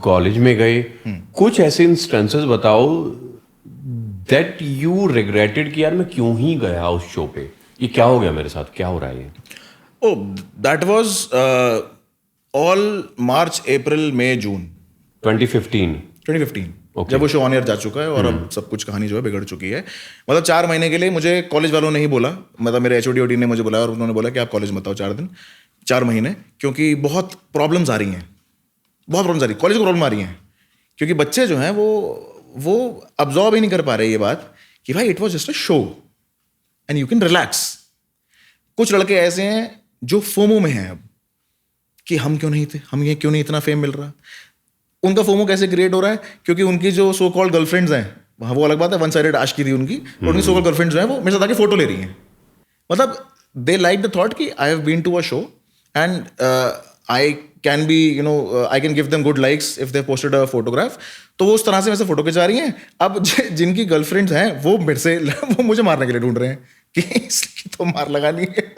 कॉलेज में गए, कुछ ऐसे इंस्टेंसेस बताओ दैट यू रिग्रेटेड कि यार मैं क्यों ही गया उस शो पे, ये क्या हो गया मेरे साथ, क्या हो रहा है ये? Oh, that was all March, April, May, June 2015 okay. जब वो शो ऑन एयर जा चुका है और अब सब कुछ कहानी जो है बिगड़ चुकी है। मतलब 4 महीने के लिए मुझे कॉलेज वालों ने ही बोला, मतलब मेरे HOD ने मुझे बुलाया और उन्होंने बोला कि आप कॉलेज मत आओ 4 महीने, क्योंकि बहुत प्रॉब्लम्स आ रही हैं, कॉलेज को प्रॉब्लम आ रही हैं, क्योंकि बच्चे जो हैं वो अब्जॉर्ब ही नहीं कर पा रहे ये बात कि भाई it was just a show and you can relax. कुछ लड़के ऐसे हैं जो फोमो में हैं अब कि हम क्यों नहीं थे, हमें क्यों नहीं इतना फेम मिल रहा। उनका फोमो कैसे क्रिएट हो रहा है, क्योंकि उनकी जो सो कॉल्ड गर्लफ्रेंड्स हैं, वहाँ वो अलग बात है, वन साइडेड आशिकी थी उनकी, और उनकी सो कॉल्ड गर्लफ्रेंड्स जो हैं वो मेरे साथ आके फोटो ले रही हैं। मतलब दे लाइक द थॉट कि I have been to a show and I can be, you know, I can give them good likes if they posted a photograph. तो वो उस तरह से मेरे से फोटो खिंचा रही हैं। अब जिनकी गर्लफ्रेंड्स हैं वो मेरे से वो मुझे मारने के लिए ढूंढ रहे हैं कि इसकी तो मार लगानी है।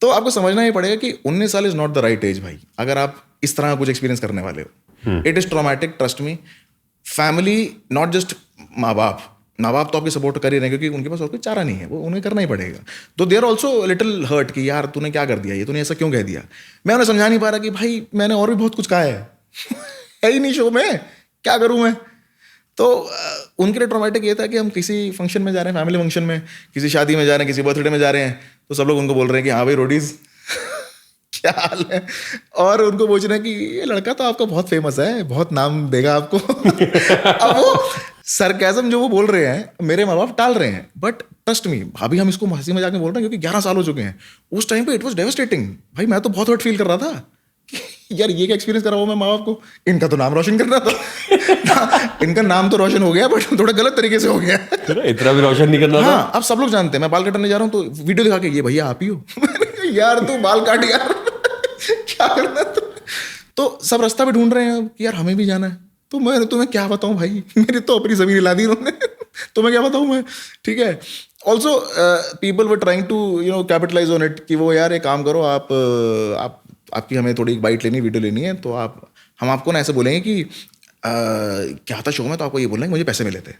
तो आपको समझना ही पड़ेगा कि 19 साल is not the right age भाई, अगर आप इस तरह का कुछ एक्सपीरियंस करने वाले हो। It is traumatic, trust me. Family, not just माँ बाप तो आपकी सपोर्ट कर ही रहे हैं क्योंकि उनके पास और कोई चारा नहीं है, वो उन्हें करना ही पड़ेगा। तो they are also little hurt कि यार तूने क्या कर दिया, ये तूने ऐसा क्यों कह दिया। मैं उन्हें समझा नहीं पा रहा कि भाई मैंने और भी बहुत कुछ कहा है ही नहीं शो में, क्या करूँ मैं। तो उनके लिए ट्रॉमेटिक ये था कि हम किसी फंक्शन में जा रहे हैं, फैमिली फंक्शन में, किसी शादी में जा रहे हैं, किसी बर्थडे में जा रहे हैं, तो सब लोग उनको बोल रहे हैं कि हाँ भाई रोडीज क्या हाल है, और उनको पूछ रहे हैं कि ये लड़का तो आपका बहुत फेमस है, बहुत नाम देगा आपको। अब वो सरकाज़म जो वो बोल रहे हैं मेरे माँ बाप टाल रहे हैं, बट ट्रस्ट मी अभी हम इसको हंसी मजाक में बोल रहे हैं क्योंकि 11 साल हो चुके हैं। उस टाइम पे इट वाज डेवास्टेटिंग भाई, मैं तो बहुत हर्ट फील कर रहा था कि यार ये क्या एक्सपीरियंस करा हुआ मैं माँ बाप को। इनका तो नाम रोशन करना था इनका नाम तो रोशन हो गया बट थोड़ा गलत तरीके से हो गया। इतना भी रोशन नहीं करना था। हाँ, अब सब लोग जानते हैं मैं बाल कटाने जा रहा हूँ तो वीडियो दिखा के ये भैया आप ही हो। यार तू बाल काट यार क्या करना तो सब रास्ता पे ढूंढ रहे हैं कि यार हमें भी जाना है। तो मैं तुम्हें क्या बताऊं भाई, मेरी तो अपनी जमीन हिला दी उन्होंने। तो मैं क्या बताऊं मैं, ठीक है। Also people were trying to capitalise on it कि वो यार एक काम करो आप आपकी हमें थोड़ी बाइट लेनी, वीडियो लेनी है, तो हम आपको ना ऐसे बोलेंगे कि क्या था शो में, तो आपको ये बोलेंगे मुझे पैसे मिले थे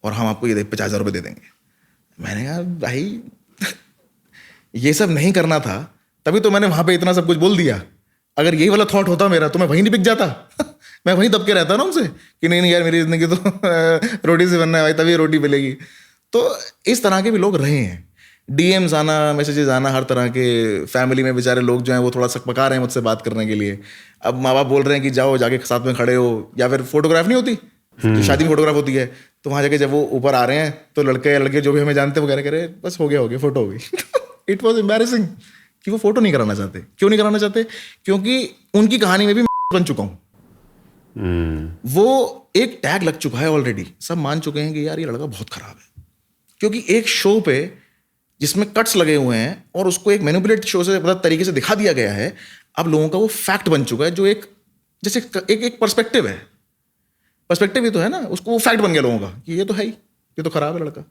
और हम आपको ये 50,000 रुपये दे देंगे। मैंने कहा भाई ये सब नहीं करना था, तभी तो मैंने वहाँ पे इतना सब कुछ बोल दिया। अगर यही वाला थॉट होता मेरा तो मैं वहीं नहीं बिक जाता। मैं वहीं दब के रहता ना उनसे कि नहीं यार मेरी जिंदगी तो रोटी से बनना है भाई, तभी रोटी मिलेगी। तो इस तरह के भी लोग रहे हैं, डीएम्स आना, मैसेजेस आना, हर तरह के। फैमिली में बेचारे लोग जो हैं वो थोड़ा सकपका रहे हैं मुझसे बात करने के लिए। अब माँ बाप बोल रहे हैं कि जाओ जाके साथ में खड़े हो, या फिर फोटोग्राफ नहीं होती तो शादी में फोटोग्राफ होती है, तो वहाँ जाके जब वो ऊपर आ रहे हैं तो लड़के या लड़के जो भी हमें जानते हैं वो कह रहे बस हो गया फोटो हो गई। इट वॉज एम्बैरेसिंग कि वो फोटो नहीं कराना चाहते। क्यों नहीं कराना चाहते? क्योंकि उनकी कहानी में भी बन चुका हूँ। वो एक टैग लग चुका है ऑलरेडी, सब मान चुके हैं कि यार ये लड़का बहुत खराब है। क्योंकि एक शो पे जिसमें कट्स लगे हुए हैं और उसको एक मैनिपुलेट शो से मतलब तरीके से दिखा दिया गया है, अब लोगों का वो फैक्ट बन चुका है, जो एक जैसे एक पर्सपेक्टिव है। पर्सपेक्टिव ही तो है ना, उसको वो फैक्ट बन गया लोगों का कि ये तो है ही, ये तो खराब है लड़का।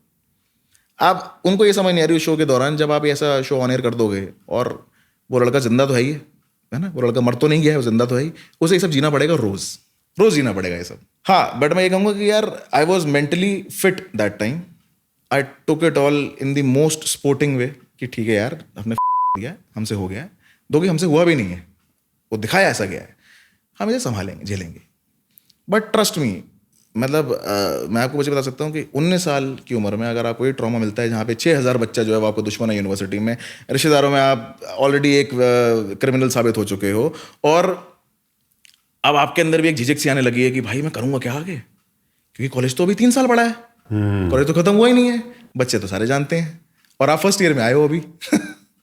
आप उनको ये समझ नहीं आ रही उस शो के दौरान, जब आप ऐसा शो ऑन एयर कर दोगे और वो लड़का जिंदा तो है ही है ना, वो लड़का मर तो नहीं गया है, वो जिंदा तो है ही, उसे ये सब जीना पड़ेगा, रोज जीना पड़ेगा ये सब। हाँ, बट मैं ये कहूँगा कि यार I was mentally fit that time. I took it all in the most sporting way कि ठीक है यार हमने दिया, हमसे हो गया है, दो कि हमसे हुआ भी नहीं है, वो दिखाया ऐसा गया है, हम इसे संभालेंगे, झेलेंगे। बट ट्रस्ट मी, मतलब मैं आपको मुझे बता सकता हूँ कि 19 साल की उम्र में अगर आपको ये ट्रॉमा मिलता है जहाँ पे 6,000 बच्चा जो है वो आपको दुश्मन है यूनिवर्सिटी में, रिश्तेदारों में आप ऑलरेडी एक क्रिमिनल साबित हो चुके हो, और अब आपके अंदर भी एक झिझक सी आने लगी है कि भाई मैं करूँगा क्या आगे, क्योंकि कॉलेज तो अभी 3 साल पड़ा है, कॉलेज तो खत्म हुआ ही नहीं है, बच्चे तो सारे जानते हैं, और आप फर्स्ट ईयर में आए हो अभी।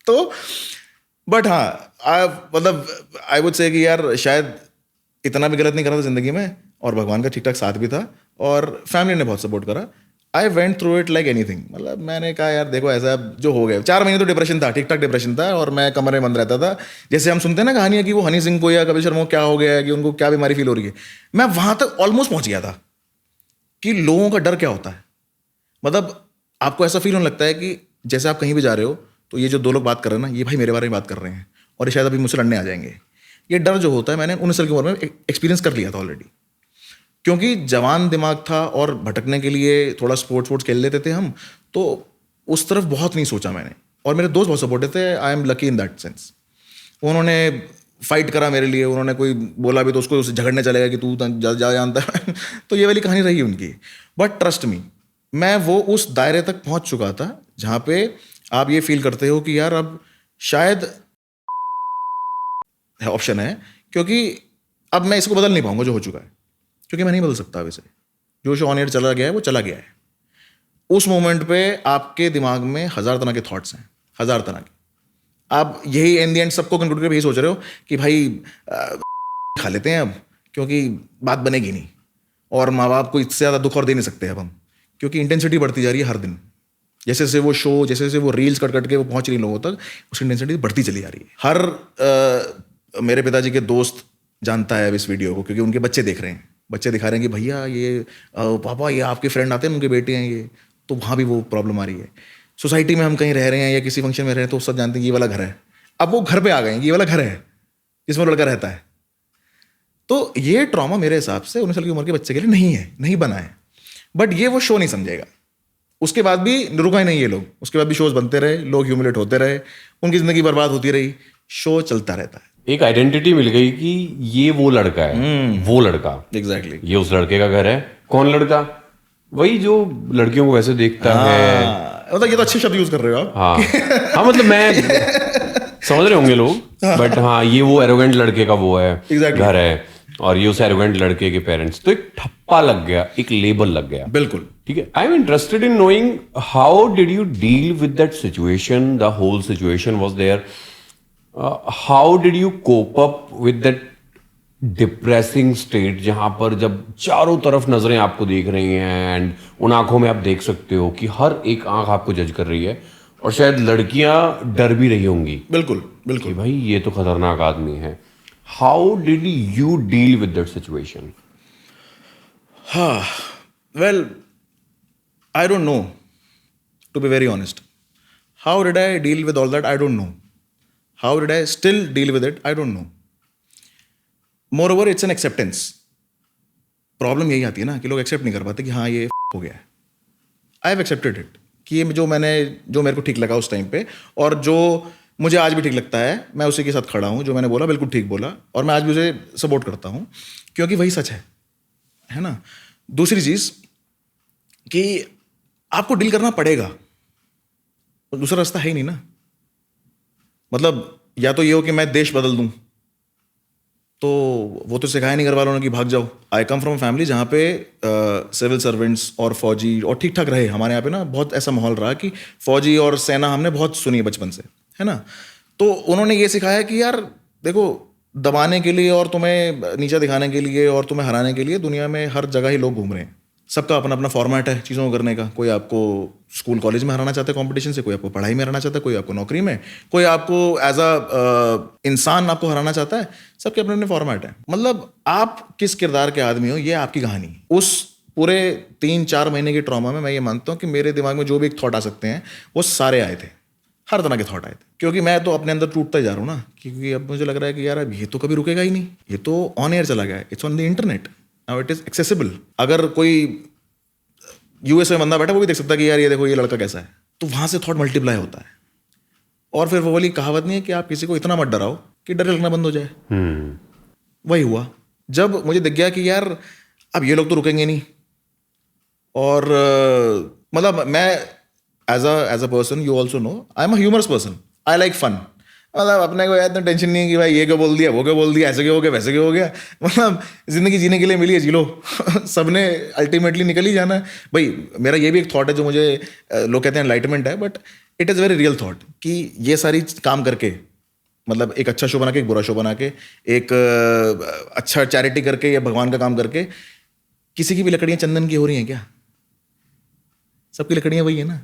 तो बट हाँ, मतलब आई वुड से कि यार शायद इतना भी गलत नहीं करा था जिंदगी में, और भगवान का ठीक ठाक साथ भी था, और फैमिली ने बहुत सपोर्ट करा। I went through it like anything. मतलब मैंने कहा यार देखो ऐसा जो हो गया, 4 महीने तो डिप्रेशन था, ठीक ठाक डिप्रेशन था, और मैं कमरे में बंद रहता था। जैसे हम सुनते हैं ना कहानियाँ कि वो हनी सिंह को या कपिल शर्मा को क्या हो गया है, कि उनको क्या बीमारी फील हो रही है, मैं वहाँ तक ऑलमोस्ट पहुँच गया था कि लोगों का डर क्या होता है। मतलब आपको ऐसा फील होने लगता है कि जैसे आप कहीं भी जा रहे हो तो ये जो 2 लोग बात कर रहे हैं ना, ये भाई मेरे बारे में बात कर रहे हैं और ये शायद अभी मुझसे लड़ने आ जाएंगे। ये डर जो होता है मैंने 19 साल की उम्र में एक्सपीरियंस कर लिया था ऑलरेडी, क्योंकि जवान दिमाग था और भटकने के लिए थोड़ा स्पोर्ट्स खेल लेते थे हम, तो उस तरफ बहुत नहीं सोचा मैंने, और मेरे दोस्त बहुत सपोर्टिव थे। I am lucky in that sense. उन्होंने फाइट करा मेरे लिए, उन्होंने कोई बोला भी तो उसको उससे झगड़ने चलेगा कि तू जा जानता है। तो ये वाली कहानी रही उनकी। बट ट्रस्ट मी, मैं वो उस दायरे तक पहुंच चुका था जहाँ पे आप ये फील करते हो कि यार अब शायद ऑप्शन है, क्योंकि अब मैं इसको बदल नहीं पाऊंगा जो हो चुका है, क्योंकि मैं नहीं बदल सकता। वैसे जो शो ऑन एयर चला गया है वो चला गया है। उस मोमेंट पे आपके दिमाग में 1000 तरह के थॉट्स हैं, 1000 तरह के। आप यही इन द एंड सबको कंक्लूड करके यही सोच रहे हो कि भाई खा लेते हैं अब, क्योंकि बात बनेगी नहीं, और माँ बाप को इससे ज़्यादा दुख और दे नहीं सकते अब हम, क्योंकि इंटेंसिटी बढ़ती जा रही है हर दिन। जैसे जैसे वो शो, जैसे जैसे वो रील्स कट के वो पहुंच रही लोगों तक, उसकी इंटेंसिटी बढ़ती चली जा रही है। हर मेरे पिताजी के दोस्त जानता है अब इस वीडियो को, क्योंकि उनके बच्चे देख रहे हैं, बच्चे दिखा रहे हैं कि भैया ये पापा ये आपके फ्रेंड आते हैं, उनके बेटे हैं ये, तो वहाँ भी वो प्रॉब्लम आ रही है। सोसाइटी में हम कहीं रह रहे हैं या किसी फंक्शन में रह रहे हैं तो सब जानते हैं ये वाला घर है। अब वो घर पे आ गए, ये वाला घर है जिसमें लड़का रहता है। तो ये ट्रॉमा मेरे हिसाब से 19 साल की उम्र के बच्चे के लिए नहीं है, नहीं बना है। बट ये वो शो नहीं समझेगा। उसके बाद भी रुका ही नहीं ये लोग, उसके बाद भी शोज बनते रहे, लोग ह्यूमिलेट होते रहे, उनकी जिंदगी बर्बाद होती रही, शो चलता रहता है। एक आइडेंटिटी मिल गई कि ये वो लड़का है, वो लड़का, एग्जैक्टली ये उस लड़के का घर है। कौन लड़का? वही जो लड़कियों को वैसे देखता है। मतलब ये तो अच्छे शब्द यूज कर रहे हो आप। हाँ हाँ, मतलब मैं समझ रहे होंगे लोग, बट हाँ, ये वो एरोगेंट लड़के का वो है, Exactly. घर है, और ये उस एरोगेंट लड़के के पेरेंट्स। तो एक ठप्पा लग गया, एक लेबल लग गया। बिल्कुल। ठीक है, I am interested in knowing how did you deal with that situation, the whole situation was there, how did you cope up with that depressing state, जहां पर जब चारों तरफ नजरें आपको देख रही हैं एंड उन आंखों में आप देख सकते हो कि हर एक आंख आपको जज कर रही है, और शायद लड़कियां डर भी रही होंगी बिल्कुल कि बिल्कुल। भाई ये तो खतरनाक आदमी है। How did you deal with that situation? हाँ, well I don't know, to be very honest. How did I deal with all that? I don't know. How did I still deal with it? I don't know. Moreover it's an acceptance. Problem यही आती है ना कि लोग accept नहीं कर पाते कि हाँ ये हो गया है। आई हैव एक्सेप्टेड इट कि ये जो मेरे को ठीक लगा उस टाइम पे, और जो मुझे आज भी ठीक लगता है, मैं उसी के साथ खड़ा हूँ। जो मैंने बोला बिल्कुल ठीक बोला, और मैं आज भी उसे सपोर्ट करता हूँ, क्योंकि वही सच है ना। दूसरी चीज़ कि आपको डील करना पड़ेगा, दूसरा रास्ता है ही नहीं ना। मतलब या तो ये हो कि मैं देश बदल दूं, तो वो तो सिखाया नहीं घर वालों ने कि भाग जाओ। आई कम फ्रॉम फैमिली जहाँ पे सिविल सर्वेंट्स और फौजी और ठीक ठाक रहे। हमारे यहाँ पे ना बहुत ऐसा माहौल रहा कि फौजी और सेना हमने बहुत सुनी है बचपन से, है ना। तो उन्होंने ये सिखाया कि यार देखो, दबाने के लिए और तुम्हें नीचा दिखाने के लिए और तुम्हें हराने के लिए दुनिया में हर जगह ही लोग घूम रहे हैं। सबका अपना अपना फॉर्मेट है चीज़ों को करने का। कोई आपको स्कूल कॉलेज में हराना चाहता है कंपटीशन से, कोई आपको पढ़ाई में हराना चाहता है, कोई आपको नौकरी में, कोई आपको एज अ इंसान आपको हराना चाहता है। सबके अपने अपने फॉर्मेट है। मतलब आप किस किरदार के आदमी हो, ये आपकी कहानी। उस पूरे 3-4 महीने की ट्रॉमा में मैं ये मानता हूँ कि मेरे दिमाग में जो भी एक थॉट आ सकते हैं वो सारे आए थे, हर तरह के थॉट आए थे। क्योंकि मैं तो अपने अंदर टूटता ही जा रहा हूँ ना, क्योंकि अब मुझे लग रहा है कि यार अब ये तो कभी रुकेगा ही नहीं, ये तो ऑन एयर चला गया है, it's on the internet now, it is accessible. अगर कोई यूएस में बंदा बैठा वो भी देख सकता है कि यार ये देखो ये लड़का कैसा है। तो वहां से थॉट मल्टीप्लाई होता है, और फिर वो वाली कहावत नहीं है कि आप किसी को इतना मत डराओ कि डर लगना बंद हो जाए। वही हुआ जब मुझे दिख गया कि यार अब ये लोग तो रुकेंगे नहीं। और मतलब मैं as a person, you also know, I am a humorous person, I like fun. मतलब अपने को इतना टेंशन नहीं है कि भाई ये क्या बोल दिया, वो क्या बोल दिया, ऐसे क्या हो गया, वैसे क्या हो गया। मतलब जिंदगी जीने के लिए मिली है, जी लो। सबने अल्टीमेटली निकल ही जाना है भाई। मेरा ये भी एक थॉट है जो मुझे लोग कहते हैं एनलाइटमेंट है, but it is very real thought कि ये सारी काम करके, मतलब एक अच्छा शो बना के, एक बुरा शो बना के, एक अच्छा चैरिटी करके या भगवान का काम करके, किसी की भी लकड़ियाँ चंदन की हो रही हैं क्या? सबकी लकड़ियाँ वही है ना,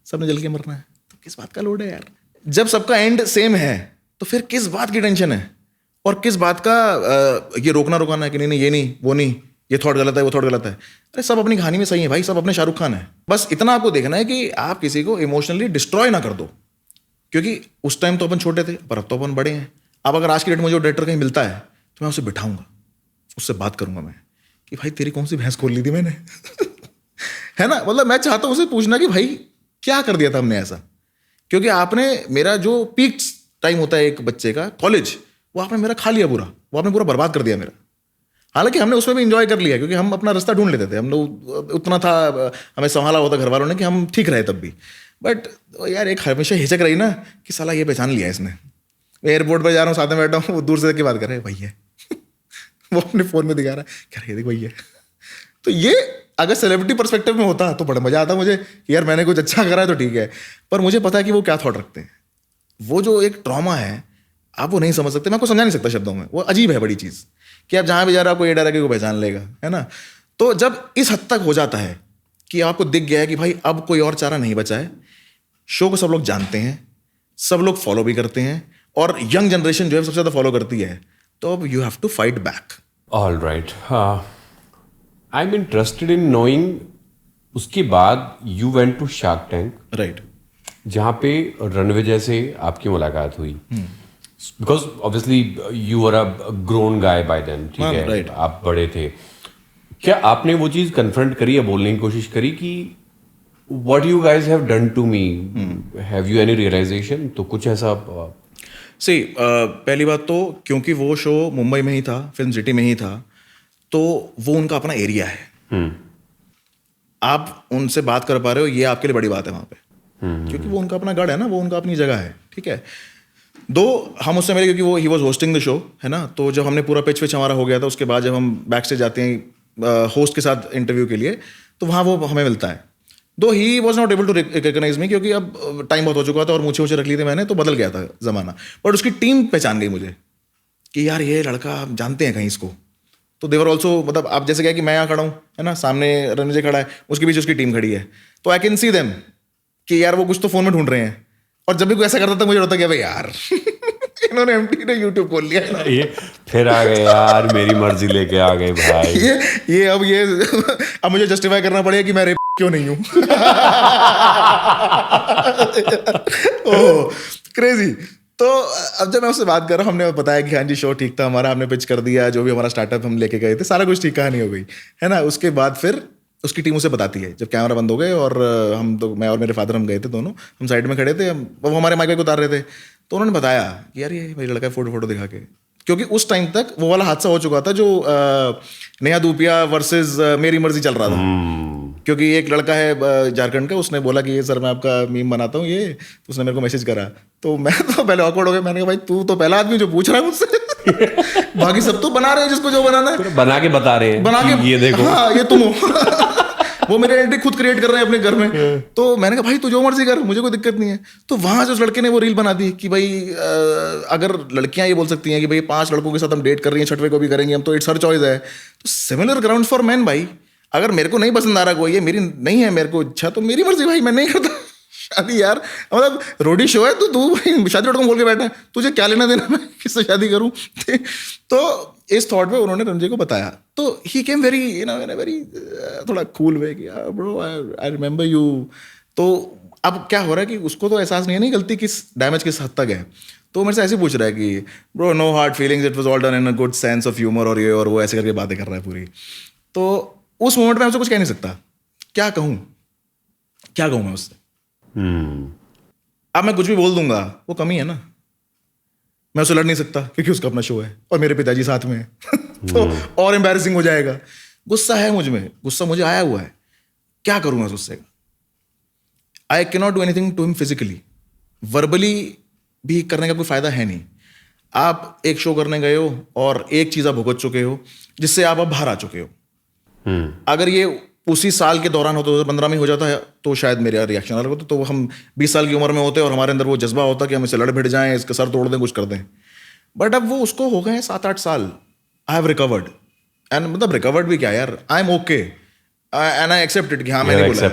सबने जल के मरना है। तो किस बात का लोड है यार? जब सबका एंड सेम है तो फिर किस बात की टेंशन है, और किस बात का ये रोकना रुकाना है कि नहीं नहीं ये नहीं वो नहीं, ये थॉट गलत है, वो थॉट गलत है। अरे सब अपनी कहानी में सही है भाई, सब अपने शाहरुख खान है। बस इतना आपको देखना है कि आप किसी को इमोशनली डिस्ट्रॉय ना कर दो, क्योंकि उस टाइम तो अपन छोटे थे, पर अब तो अपन बड़े हैं। अब अगर आज की डेट में मुझे डायरेक्टर कहीं मिलता है तो मैं उसे बिठाऊंगा, उससे बात करूंगा मैं कि भाई तेरी कौन सी भैंस खोल ली थी मैंने। है ना। मतलब मैं चाहता हूँ उसे पूछना कि भाई क्या कर दिया था हमने ऐसा, क्योंकि आपने मेरा जो पीक टाइम होता है एक बच्चे का, कॉलेज, वो आपने मेरा खा लिया पूरा, वो आपने पूरा बर्बाद कर दिया मेरा। हालांकि हमने उसमें भी इंजॉय कर लिया, क्योंकि हम अपना रास्ता ढूंढ लेते थे। हम लोग उतना था, हमें संभाला होता घर वालों ने कि हम ठीक रहे तब भी। बट यार एक हमेशा हिचक रही ना कि साला ये पहचान लिया इसने। एयरपोर्ट पर जा रहा हूँ, साथ में बैठा हूँ, वो दूर से देख के बात कर रहे हैं, भैया। वो अपने फ़ोन में दिखा रहा है, कह रहे देख भैया। तो ये अगर सेलिब्रिटी पर्सपेक्टिव में होता तो बड़ा मजा आता मुझे कि यार मैंने कुछ अच्छा करा है तो ठीक है। पर मुझे पता है कि वो क्या थॉट रखते हैं। वो जो एक ट्रॉमा है आप वो नहीं समझ सकते, मैं आपको समझा नहीं सकता शब्दों में। वो अजीब है बड़ी चीज़ कि आप जहाँ भी जा रहे हो आपको ये डर है कि वो पहचान लेगा, है ना। तो जब इस हद तक हो जाता है कि आपको दिख गया है कि भाई अब कोई और चारा नहीं बचा है, शो को सब लोग जानते हैं, सब लोग फॉलो भी करते हैं, और यंग जनरेशन जो है सबसे ज़्यादा फॉलो करती है, तो अब you have to fight back. All right, I am interested in knowing, उसके बाद you went to Shark Tank, right. जहाँ पे रणविजय से आपकी मुलाकात हुई, because obviously you are a grown guy by then, ठीक हाँ, है, right. आप बड़े थे। क्या आपने वो चीज़ कन्फ्रंट करी या बोलने की कोशिश करी कि what you guys have done to me, have you any realization? तो कुछ ऐसा सी पहली बात तो क्योंकि वो शो मुंबई में ही था, फिल्म सिटी में ही था, तो वो उनका अपना एरिया है। आप उनसे बात कर पा रहे हो, ये आपके लिए बड़ी बात है वहाँ पे, क्योंकि वो उनका अपना गढ़ है ना, वो उनका अपनी जगह है, ठीक है। दो हम उससे मिले क्योंकि वो he was hosting the show, है ना। तो जब हमने पूरा पिच हमारा हो गया था, उसके बाद जब हम बैक स्टेज जाते हैं होस्ट के साथ इंटरव्यू के लिए, तो वहाँ वो हमें मिलता है। Though he was not able to recognize me, क्योंकि अब टाइम बहुत हो चुका था और मुझे रख ली थी मैंने, तो बदल गया था ज़माना। बट उसकी टीम पहचान गई मुझे कि यार ये लड़का जानते हैं कहीं इसको। तो देवर ऑल्सो, मतलब आप जैसे क्या कि मैं यहाँ खड़ा हूँ, है ना, सामने रणविजय खड़ा है, उसके बीच उसकी टीम खड़ी है, तो आई कैन सी देम कि यार वो कुछ तो फोन में ढूंढ रहे हैं। और जब भी कोई ऐसा करता था मुझे लगता कि भाई यार इन्होंने एमटी ने यूट्यूब खोल लिया है। ये फिर आ गए यार, मेरी मर्जी लेके आ गए भाई। ये अब मुझे जस्टिफाई करना पड़ेगा कि मैं रेप क्यों नहीं हूँ। ओह क्रेजी। तो अब जब मैं उससे बात कर रहा हूँ, हमने बताया कि हाँ जी शो ठीक था हमारा, हमने पिच कर दिया, जो भी हमारा स्टार्टअप हम लेके गए थे, सारा कुछ ठीक कहानी हो गई, है ना। उसके बाद फिर उसकी टीम उसे बताती है, जब कैमरा बंद हो गए और हम तो, मैं और मेरे फादर हम गए थे दोनों, हम साइड में खड़े थे, वो हमारे माइक को उतार रहे थे, तो उन्होंने बताया कि यार ये भाई लड़का फोटो दिखा के, क्योंकि उस टाइम तक वो वाला हादसा हो चुका था जो नेहा धूपिया वर्सेस मेरी मर्जी चल रहा था। क्योंकि एक लड़का है झारखंड का, उसने बोला कि ये सर मैं आपका मीम बनाता हूँ, ये तो उसने मेरे को मैसेज करा, तो मैं तो पहले ऑकवर्ड हो गया। मैंने कहा भाई तू तो पहला आदमी जो पूछ रहा है मुझसे। बाकी सब तो बना रहे हैं जिसको जो बनाना है, बना के बता रहे हैं, बना के ये देखो, हाँ ये तुम हो। वो मेरे आइडेंटिटी खुद क्रिएट कर रहे हैं अपने घर में। तो मैंने कहा भाई तू जो मर्जी कर, मुझे कोई दिक्कत नहीं है। तो वहां से उस लड़के ने वो रील बना दी कि भाई अगर लड़कियां ये बोल सकती हैं कि भाई 5 लड़कों के साथ हम डेट कर रही हैं, 6वें को भी करेंगे हम, तो इट्स हर चॉइस है। तो सिमिलर ग्राउंड फॉर मैन भाई, अगर मेरे को नहीं पसंद आ रहा कोई, ये मेरी नहीं है मेरे को इच्छा, तो मेरी मर्जी भाई, मैं नहीं करता शादी यार। मतलब रोडी शो है, तो तू भाई शादी लड़कों बोल के बैठा है, तुझे क्या लेना देना मैं किससे शादी करूं। तो इस थॉट पे उन्होंने रणजय को बताया, तो ही केम वेरी वेरी थोड़ा कूल वे कि ब्रो आई रिमेंबर यू। तो अब क्या हो रहा है कि उसको तो एहसास नहीं है, नहीं गलती किस डैमेज किस हद तक है। तो मेरे से ऐसे पूछ रहा है कि bro no hard feelings, it was all done in a good sense of humour, और ये और वो ऐसे करके बातें कर रहा है पूरी। तो उस मोमेंट में मैं उससे कुछ कह नहीं सकता, क्या कहूँ मैं उससे। अब मैं कुछ भी बोल दूंगा, वो कमी है ना, मैं उससे लड़ नहीं सकता क्योंकि उसका अपना शो है और मेरे पिताजी साथ में है। तो और एम्बैरेसिंग हो जाएगा। गुस्सा है मुझ में, गुस्सा मुझे आया हुआ है, क्या करूंगा गुस्से का। I can not do anything to him physically, verbally भी करने का कोई फायदा है नहीं। आप एक शो करने गए हो और एक चीज आप भुगत चुके हो जिससे आप अब बाहर आ चुके हो। अगर ये उसी साल के दौरान होता, 2015 में हो जाता है, तो शायद मेरा रिएक्शन अलग होता। तो हम 20 साल की उम्र में होते और हमारे अंदर वो जज्बा होता कि हम इसे लड़ भिड़ जाएं, इसका सर तोड़ दें, कुछ कर दें। बट अब वो उसको हो गए 7-8 साल। आई हैव रिकवर्ड, एंड मतलब रिकवर्ड भी क्या यार, I am okay and I accept it कि हाँ मैंने बोला।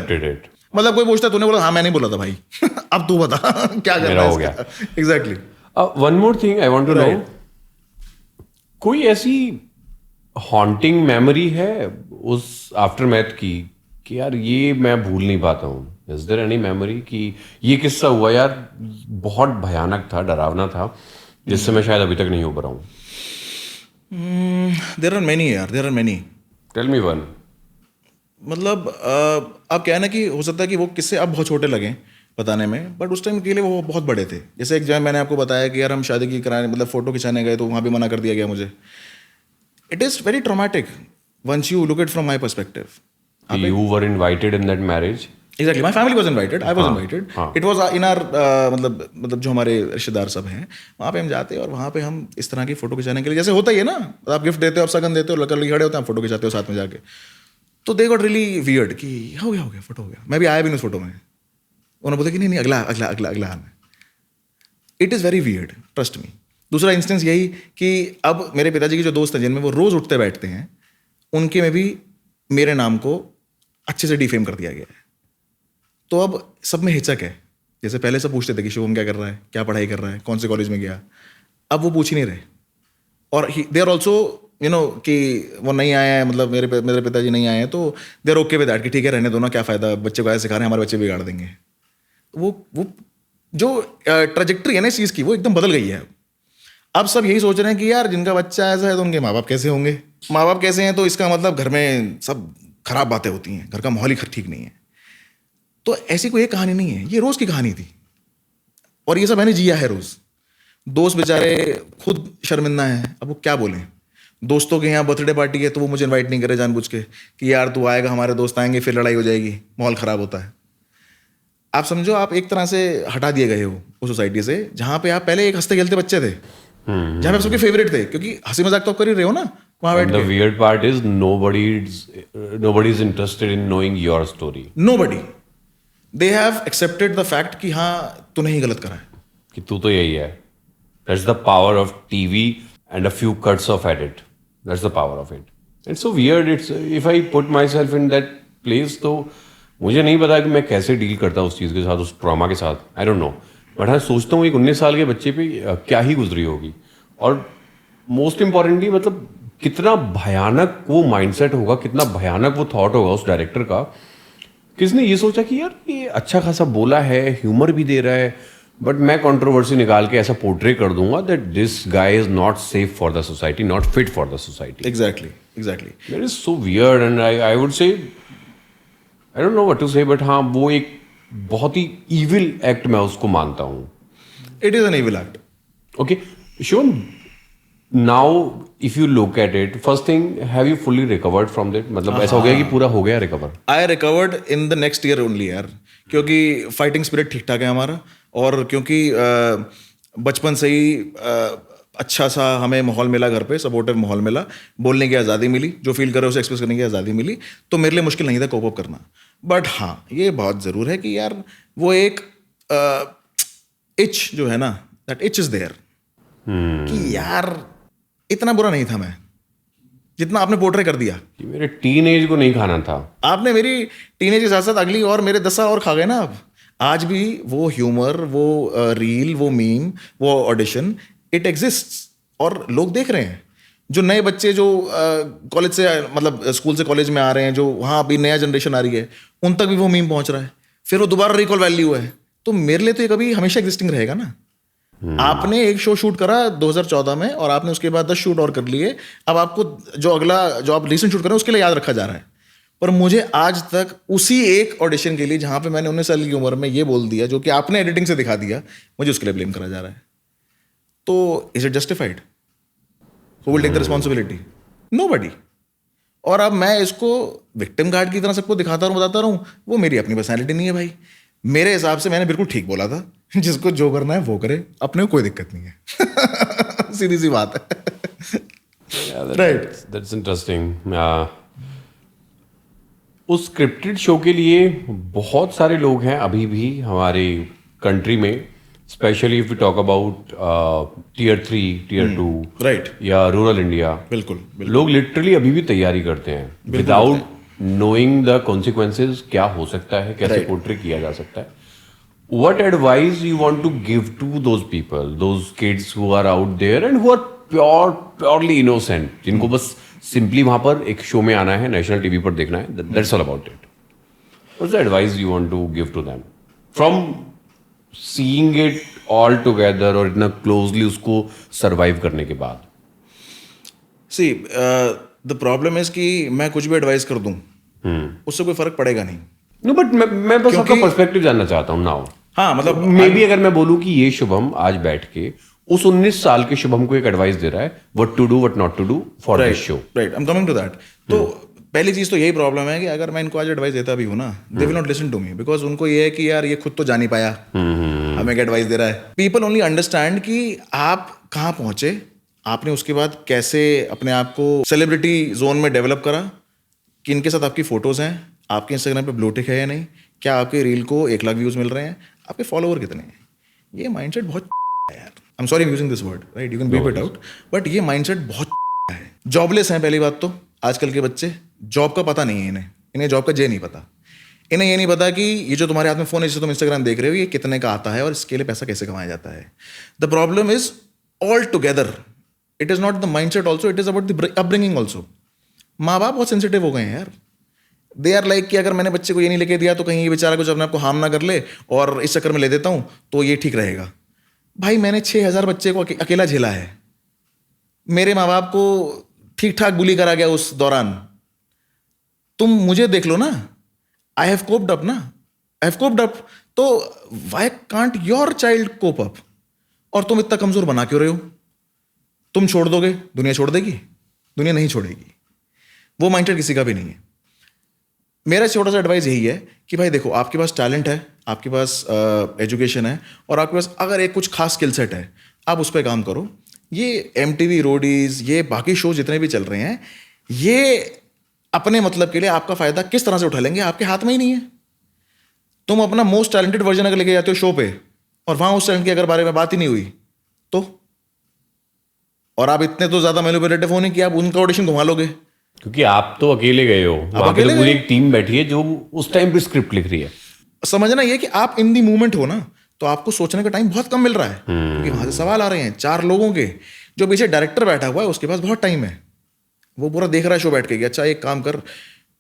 मतलब कोई पूछता तूने बोला, हाँ मैंने बोला था भाई। अब तू बता क्या करना है इसका। Exactly. One more thing I want to know, कोई ऐसी हॉन्टिंग मेमोरी है उस आफ्टरमैथ की कि यार ये मैं भूल नहीं पाता हूँ? इज देयर एनी मेमोरी कि ये किस्सा हुआ यार, बहुत भयानक था, डरावना था, जिससे मैं शायद अभी तक नहीं उभरा हूँ? देयर आर मेनी यार, there are many. Tell me one. मतलब अब क्या है ना कि हो सकता है कि वो किस्से अब बहुत छोटे लगें बताने में, बट उस टाइम के लिए वो बहुत बड़े थे। जैसे एक जगह मैंने आपको बताया कि यार हम शादी की कराने, मतलब फोटो खिंचाने गए, तो वहाँ भी मना कर दिया गया मुझे। It is very traumatic once you look at from my perspective. You were invited in that marriage? Exactly. My family was invited. I was invited. It was in our मतलब जो हमारे रिश्तेदार सब हैं, वहाँ पे हम जाते हैं और वहाँ पे हम इस तरह की फोटो खिंचाने के लिए, जैसे होता ही है ना, आप गिफ्ट देते हो, आप सगन देते हो, लड़का लड़की खड़े होते हैं, आप फोटो खिंचाते हो साथ में जाके। तो दे गॉट रियली वियर्ड कि हो गया फोटो हो गया। मैं भी आया भी नहीं उस फोटो में। उन्होंने बोला कि नहीं अगला आना। It is very weird, trust me. दूसरा इंस्टेंस यही कि अब मेरे पिताजी के जो दोस्त हैं जिनमें वो रोज़ उठते बैठते हैं, उनके में भी मेरे नाम को अच्छे से डिफेम कर दिया गया है। तो अब सब में हिचक है। जैसे पहले सब पूछते थे कि शुभम क्या कर रहा है, क्या पढ़ाई कर रहा है, कौन से कॉलेज में गया, अब वो पूछ ही नहीं रहे। और दे आर ऑल्सो कि वो नहीं आए हैं, मतलब मेरे पिताजी नहीं आए हैं, तो they are okay with that कि ठीक है रहने दो ना, क्या फ़ायदा, बच्चे को ऐसे सिखा रहे हैं, हमारे बच्चे बिगाड़ देंगे। वो जो ट्रेजेक्ट्री है ना इस चीज़ की वो एकदम बदल गई है। अब सब यही सोच रहे हैं कि यार जिनका बच्चा ऐसा है तो उनके माँ बाप कैसे होंगे, माँ बाप कैसे हैं तो इसका मतलब घर में सब खराब बातें होती हैं, घर का माहौल ही ठीक नहीं है। तो ऐसी कोई एक कहानी नहीं है, ये रोज़ की कहानी थी और ये सब मैंने जिया है रोज़। दोस्त बेचारे खुद शर्मिंदा हैं, अब वो क्या बोलें। दोस्तों के यहाँ बर्थडे पार्टी है तो वो मुझे इनवाइट नहीं करे जानबूझ के कि यार तू आएगा, हमारे दोस्त आएंगे, फिर लड़ाई हो जाएगी, माहौल ख़राब होता है। आप समझो आप एक तरह से हटा दिए गए हो उस सोसाइटी से जहाँ पे आप पहले एक हंसते खेलते बच्चे थे, जहाँ पे आप सबके फेवरेट थे, क्योंकि हंसी मजाक तो आप कर ही रहे हो ना वहाँ बैठ And the के। weird part is nobody's interested in knowing your story. Nobody, they have accepted the fact कि हाँ तूने ही गलत करा है। कि तू तो यही है. That's the power of TV and a few cuts of edit. That's the power of it. It's so weird. It's if I put myself in that place, तो मुझे नहीं पता कि मैं कैसे डील करता उस चीज़ के साथ, उस ट्रॉमा के साथ. I don't know. बट हाँ सोचता हूँ एक 19 साल के बच्चे पे क्या ही गुजरी होगी, और मोस्ट इम्पॉर्टेंटली मतलब कितना भयानक वो माइंडसेट होगा, कितना भयानक वो थॉट होगा उस डायरेक्टर का। किसने ये सोचा कि यार ये अच्छा खासा बोला है, ह्यूमर भी दे रहा है, बट मैं कंट्रोवर्सी निकाल के ऐसा पोर्ट्रे कर दूंगा that this guy is not safe for the society, not fit for the society. Exactly that is so weird and I would say I don't know what to say, but हाँ वो एक बहुत ही evil act मैं उसको मानता हूँ। It is an evil act. Okay, Shivam, now if you look at it, first thing, have you fully recovered from that? मतलब ऐसा हो गया कि पूरा हो गया recover? I recovered in the next year only यार, क्योंकि फाइटिंग स्पिरिट ठीक ठाक है हमारा, और क्योंकि बचपन से ही अच्छा सा हमें माहौल मिला, घर पे सपोर्टिव माहौल मिला, बोलने की आज़ादी मिली, जो फील करे उसे एक्सप्रेस करने की आज़ादी मिली, तो मेरे लिए मुश्किल नहीं था कोप अप करना। बट हाँ ये बहुत ज़रूर है कि यार वो एक इच जो है ना, दैट इच इज़ देयर कि यार इतना बुरा नहीं था मैं जितना आपने पोर्ट्रे कर दिया। कि मेरे टीनेज को नहीं खाना था। आपने मेरी टीनेज के साथ साथ अगली और मेरे 10 साल और खा गए ना। आप आज भी वो ह्यूमर, वो रील, वो मीम, वो ऑडिशन, इट एग्जिस्ट्स और लोग देख रहे हैं। जो नए बच्चे जो कॉलेज से मतलब स्कूल से कॉलेज में आ रहे हैं, जो वहाँ अभी नया जनरेशन आ रही है, उन तक भी वो मीम पहुँच रहा है, फिर वो दोबारा रिकॉल वैल्यू है। तो मेरे लिए तो ये कभी हमेशा एग्जिस्टिंग रहेगा ना। आपने एक शो शूट करा 2014 में और आपने उसके बाद 10 शूट और कर लिए, अब आपको जो अगला जो आप रिसेंट शूट कर रहे हैं उसके लिए याद रखा जा रहा है। पर मुझे आज तक उसी एक ऑडिशन के लिए जहां पे मैंने 19 साल की उम्र में ये बोल दिया जो कि आपने एडिटिंग से दिखा दिया, मुझे उसके लिए ब्लेम करा जा रहा है। तो is it justified? Who will take the responsibility? Nobody. और अब मैं इसको विक्टिम कार्ड की तरह सबको दिखाता रहूं, बताता रहूं, वो मेरी अपनी पर्सनैलिटी नहीं है भाई। मेरे हिसाब से मैंने बिल्कुल ठीक बोला था, जिसको जो करना है वो करे, अपने को कोई दिक्कत नहीं है। सीधी सी बात है। Right, that's interesting. उस स्क्रिप्टेड शो के लिए बहुत सारे लोग हैं अभी भी हमारे कंट्री में, specially if we talk about tier 3, tier 2 right, या रूरल इंडिया। बिल्कुल लोग लिटरली अभी भी तैयारी करते हैं विदाउट नोइंग द कॉन्सिक्वेंसेज, क्या हो सकता है, कैसे पोर्ट्रे किया जा सकता है। What advice you want to give to those people, those kids who are out there and who are purely innocent, जिनको बस simply वहाँ पर एक शो में आना है, नेशनल टीवी पर देखना है, that's all about it. What's the advice you want to give to them from seeing it all together और इतना closely उसको survive करने के बाद? See, the problem is कि मैं कुछ भी एडवाइस कर दूं, उससे कोई फर्क पड़ेगा नहीं। No, but मैं बस आपका पर्सपेक्टिव जानना चाहता हूँ नाउ। हाँ मतलब मे बी अगर मैं बोलूँ कि ये शुभम आज बैठ के उस 19 साल के शुभम को एक एडवाइस दे रहा है, what to do, what not to do for this show. Right, I am coming to that. तो पहली चीज तो यही प्रॉब्लम है कि अगर मैं इनको आज एडवाइस देता भी हूँ ना, they will not listen to me, because उनको ये है कि यार ये खुद तो जान ही पाया, हमें एक एडवाइस दे रहा है। पीपल ओनली अंडरस्टैंड कि आप कहाँ पहुंचे, आपने उसके बाद कैसे अपने आप को सेलिब्रिटी जोन में डेवलप करा, किनके साथ आपकी फोटोज हैं, आपके इंस्टाग्राम पे ब्लू टिक है या नहीं, क्या आपके रील को 1 लाख व्यूज मिल रहे हैं, आपके फॉलोवर कितने हैं। ये माइंडसेट बहुत है यार। I am sorry using this word, right, you can beep it out, but ये माइंडसेट बहुत है। जॉबलेस हैं पहली बात तो आजकल के बच्चे, जॉब का पता नहीं है इन्हें जॉब का जे नहीं पता। इन्हें ये नहीं पता कि ये जो तुम्हारे हाथ में फोन है जिसे तुम इंस्टाग्राम देख रहे हो, ये कितने का आता है और इसके लिए पैसा कैसे कमाया जाता है। The problem is all together, it is not the mindset also, it is about the upbringing also. माँ बाप बहुत सेंसिटिव हो गए हैं यार। दे आर लाइक कि अगर मैंने बच्चे को ये नहीं लेके दिया तो कहीं ये बेचारा कुछ अपने आप को हार्म ना कर ले और इस चक्कर में ले देता हूँ तो ये ठीक रहेगा। भाई मैंने 6,000 बच्चे को अकेला झेला है। मेरे माँ बाप को ठीक ठाक बुली करा गया उस दौरान। तुम मुझे देख लो ना, आई हैव कोप्ड अप ना, आई हैव कोप्ड अप। तो why can't your child cope up? और तुम इतना कमजोर बना क्यों रहे हो? तुम छोड़ दोगे, दुनिया छोड़ देगी? दुनिया नहीं छोड़ेगी। वो माइंडसेट किसी का भी नहीं है। मेरा छोटा सा एडवाइस यही है कि भाई देखो, आपके पास टैलेंट है, आपके पास एजुकेशन है और आपके पास अगर एक कुछ खास स्किल सेट है, आप उस पर काम करो। ये MTV रोडीज, ये बाकी शो जितने भी चल रहे हैं, ये अपने मतलब के लिए आपका फायदा किस तरह से उठा लेंगे आपके हाथ में ही नहीं है। तुम अपना मोस्ट टैलेंटेड वर्जन अगर लेके जाते हो शो पे और वहां उस टैलेंट के अगर बारे में बात ही नहीं हुई तो, और आप इतने तो ज्यादा मैनिपुलेटिव होने कि आप उनका ऑडिशन घुमा लोगे। क्योंकि आप तो अकेले गए हो, वहां पे तो पूरी एक टीम बैठी है जो उस टाइम पे स्क्रिप्ट लिख रही है। समझना ये कि आप इन दी मूवमेंट हो ना, तो आपको सोचने का टाइम बहुत कम मिल रहा है क्योंकि वहां से सवाल आ रहे हैं 4 लोगों के। जो पीछे डायरेक्टर बैठा हुआ है उसके पास बहुत टाइम है, वो पूरा देख रहा है शो बैठ के कि अच्छा एक काम कर,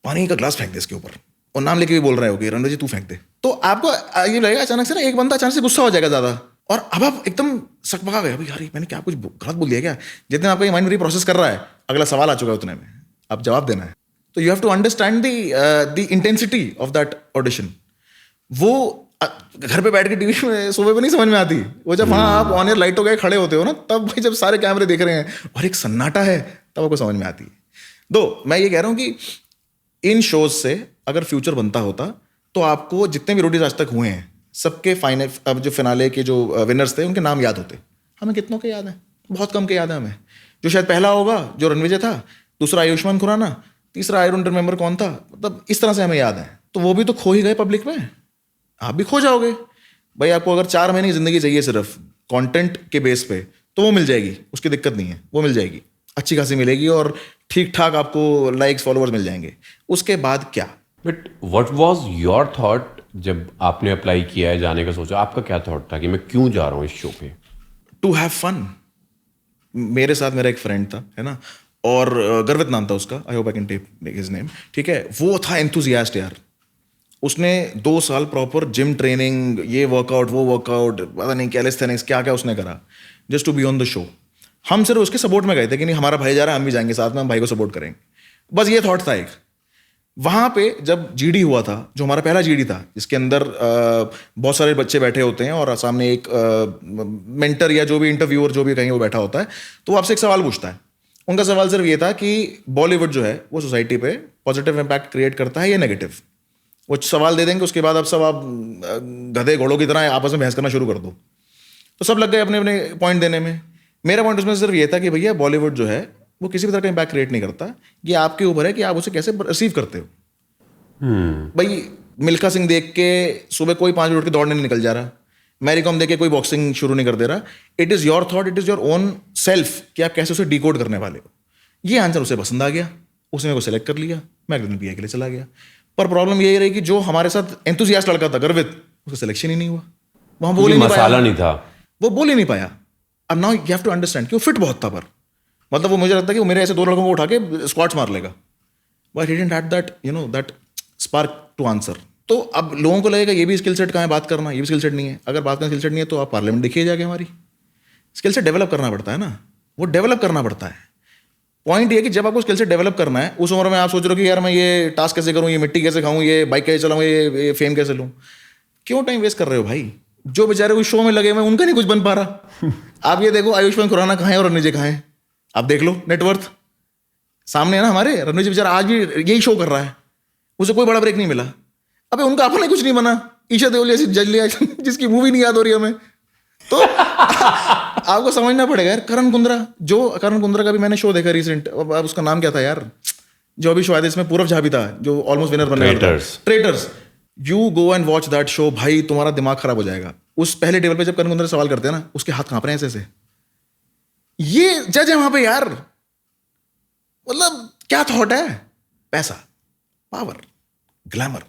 पानी का ग्लास फेंक दे इसके ऊपर, और नाम लेके भी बोल रहे हो कि रणवीर जी तू फेंक दे। तो आपको ये लगेगा अचानक से ना, एक बंदा अचानक से गुस्सा हो जाएगा ज्यादा और अब आप एकदम सकपका गए, यार मैंने क्या कुछ गलत बोल दिया क्या? जितने आपका ये माइंड प्रोसेस कर रहा है, अगला सवाल आ चुका है उतने में आप जवाब देना है। तो you have to understand the intensity of that audition. वो घर पे बैठ के टीवी में सोफे पे नहीं समझ में आती, वो जब वहाँ आप ऑन एयर लाइट हो गए खड़े होते हो ना, तब भाई जब सारे कैमरे देख रहे हैं और एक सन्नाटा है, तब आपको समझ में आती है। दो मैं ये कह रहा हूँ कि इन शोज से अगर फ्यूचर बनता होता तो आपको जितने भी रोडीज आज तक हुए हैं सबके फाइनल, अब जो फिनाले के जो विनर्स थे उनके नाम याद होते। हमें कितनों के याद हैं? बहुत कम के याद है हमें। जो शायद पहला होगा जो रणविजय था, दूसरा आयुष्मान खुराना, तीसरा आई डोंट रिमेंबर कौन था, मतलब इस तरह से हमें याद है। तो वो भी तो खो ही गए पब्लिक में, आप भी खो जाओगे। भाई आपको अगर 4 महीने की जिंदगी चाहिए सिर्फ कंटेंट के बेस पे, तो वो मिल जाएगी, उसकी दिक्कत नहीं है, वो मिल जाएगी, अच्छी खासी मिलेगी और ठीक ठाक आपको लाइक्स फॉलोअर्स मिल जाएंगे। उसके बाद क्या? But what was your thought जब आपने अप्लाई किया है, जाने का सोचा? आपका क्या थॉट था कि मैं क्यों जा रहा हूँ इस शो पे? To have fun. मेरे साथ मेरा एक फ्रेंड था, है ना, और गर्वित नाम था उसका, I hope I can take his name, ठीक है। वो था एंथुजियास्ट यार। उसने 2 साल प्रॉपर जिम ट्रेनिंग, ये वर्कआउट वो वर्कआउट, पता नहीं कैलिस्थेनिक्स क्या क्या उसने करा just to be on the show. हम सिर्फ उसके सपोर्ट में गए थे कि नहीं हमारा भाई जा रहा है, हम भी जाएंगे साथ में, हम भाई को सपोर्ट करेंगे, बस ये थॉट था एक। वहाँ पे जब GD हुआ था, जो हमारा पहला GD था, जिसके अंदर बहुत सारे बच्चे बैठे होते हैं और सामने एक मेंटर या जो भी इंटरव्यूअर जो भी कहीं वो बैठा होता है, तो वो आपसे एक सवाल पूछता है। उनका सवाल सिर्फ ये था कि बॉलीवुड जो है वो सोसाइटी पे पॉजिटिव इम्पैक्ट क्रिएट करता है या नेगेटिव। वो सवाल दे देंगे, उसके बाद अब सब आप गधे घोड़ों की तरह आपस में बहस करना शुरू कर दो। तो सब लग गए अपने अपने पॉइंट देने में। मेरा पॉइंट उसमें सिर्फ ये था कि भैया बॉलीवुड जो है वो किसी भी तरह का इम्पैक्ट क्रिएट नहीं करता, ये आपके ऊपर है कि आप उसे कैसे रिसीव करते हो। भाई मिल्खा सिंह देख के सुबह कोई 5 बजे उठ के दौड़ने नहीं निकल जा रहा, मैरी कॉम देख के कोई बॉक्सिंग शुरू नहीं कर दे रहा। It is your thought, it is your own self कि आप कैसे उसे डिकोड करने वाले हो। ये आंसर उसे पसंद आ गया, उसने मेरे को सेलेक्ट कर लिया, मैं अगले दिन PI के लिए चला गया। पर प्रॉब्लम यही रही कि जो हमारे साथ एंथुसियास्ट लड़का था गर्वित, उसका सिलेक्शन ही नहीं हुआ। वहां बोल ही नहीं पाया, मसाला नहीं था, वो बोल ही नहीं पाया। अब now you have to understand कि वो फिट बहुत था, पर मतलब वो मुझे लगता है कि वो मेरे ऐसे 2 लड़कों को उठा के स्क्वाट्स मार लेगा, but he didn't have that that spark to answer. तो अब लोगों को लगेगा ये भी स्किल सेट कहाँ है बात करना, ये भी स्किल सेट नहीं है। अगर बात करना स्किल सेट नहीं है तो आप पार्लियामेंट देखिए जाके, हमारी स्किल सेट डेवलप करना पड़ता है ना, वो डेवलप करना पड़ता है। पॉइंट ये कि जब आपको स्किल सेट डेवलप करना है, उस उम्र में आप सोच रहे हो कि यार मैं ये टास्क कैसे करूँ, ये मिट्टी कैसे खाऊँ, ये बाइक कैसे चलाऊँ, ये फेम कैसे लूँ। क्यों टाइम वेस्ट कर रहे हो भाई? जो बेचारे उस शो में लगे हुए उनका नहीं कुछ बन पा रहा। आप ये देखो आयुष्मान खुराना कहाँ है और रणवीर कहाँ है, आप देख लो, नेटवर्थ सामने है ना हमारे। रणवीर बेचारा आज भी यही शो कर रहा है, उसे कोई बड़ा ब्रेक नहीं मिला। अबे उनका अपना कुछ नहीं बना, ईशा देओल जैसी जज लिया जिसकी मूवी नहीं याद हो रही हमें। तो आपको समझना पड़ेगा यार। करण कुंद्रा का भी मैंने शो देखा रिसेंट, अब उसका नाम क्या था यार, जो अभी शो आया था, इसमें पूरव झा भी था जो ऑलमोस्ट विनर बनने वाला था, traitors. You go and watch that show, भाई तुम्हारा दिमाग खराब हो जाएगा। उस पहले टेबल पे जब करण कुंद्रा सवाल करते हैं ना, उसके हाथ कांप रहे हैं ऐसे। ये जज है वहां पे यार, मतलब क्या थॉट है? पैसा, पावर, ग्लैमर।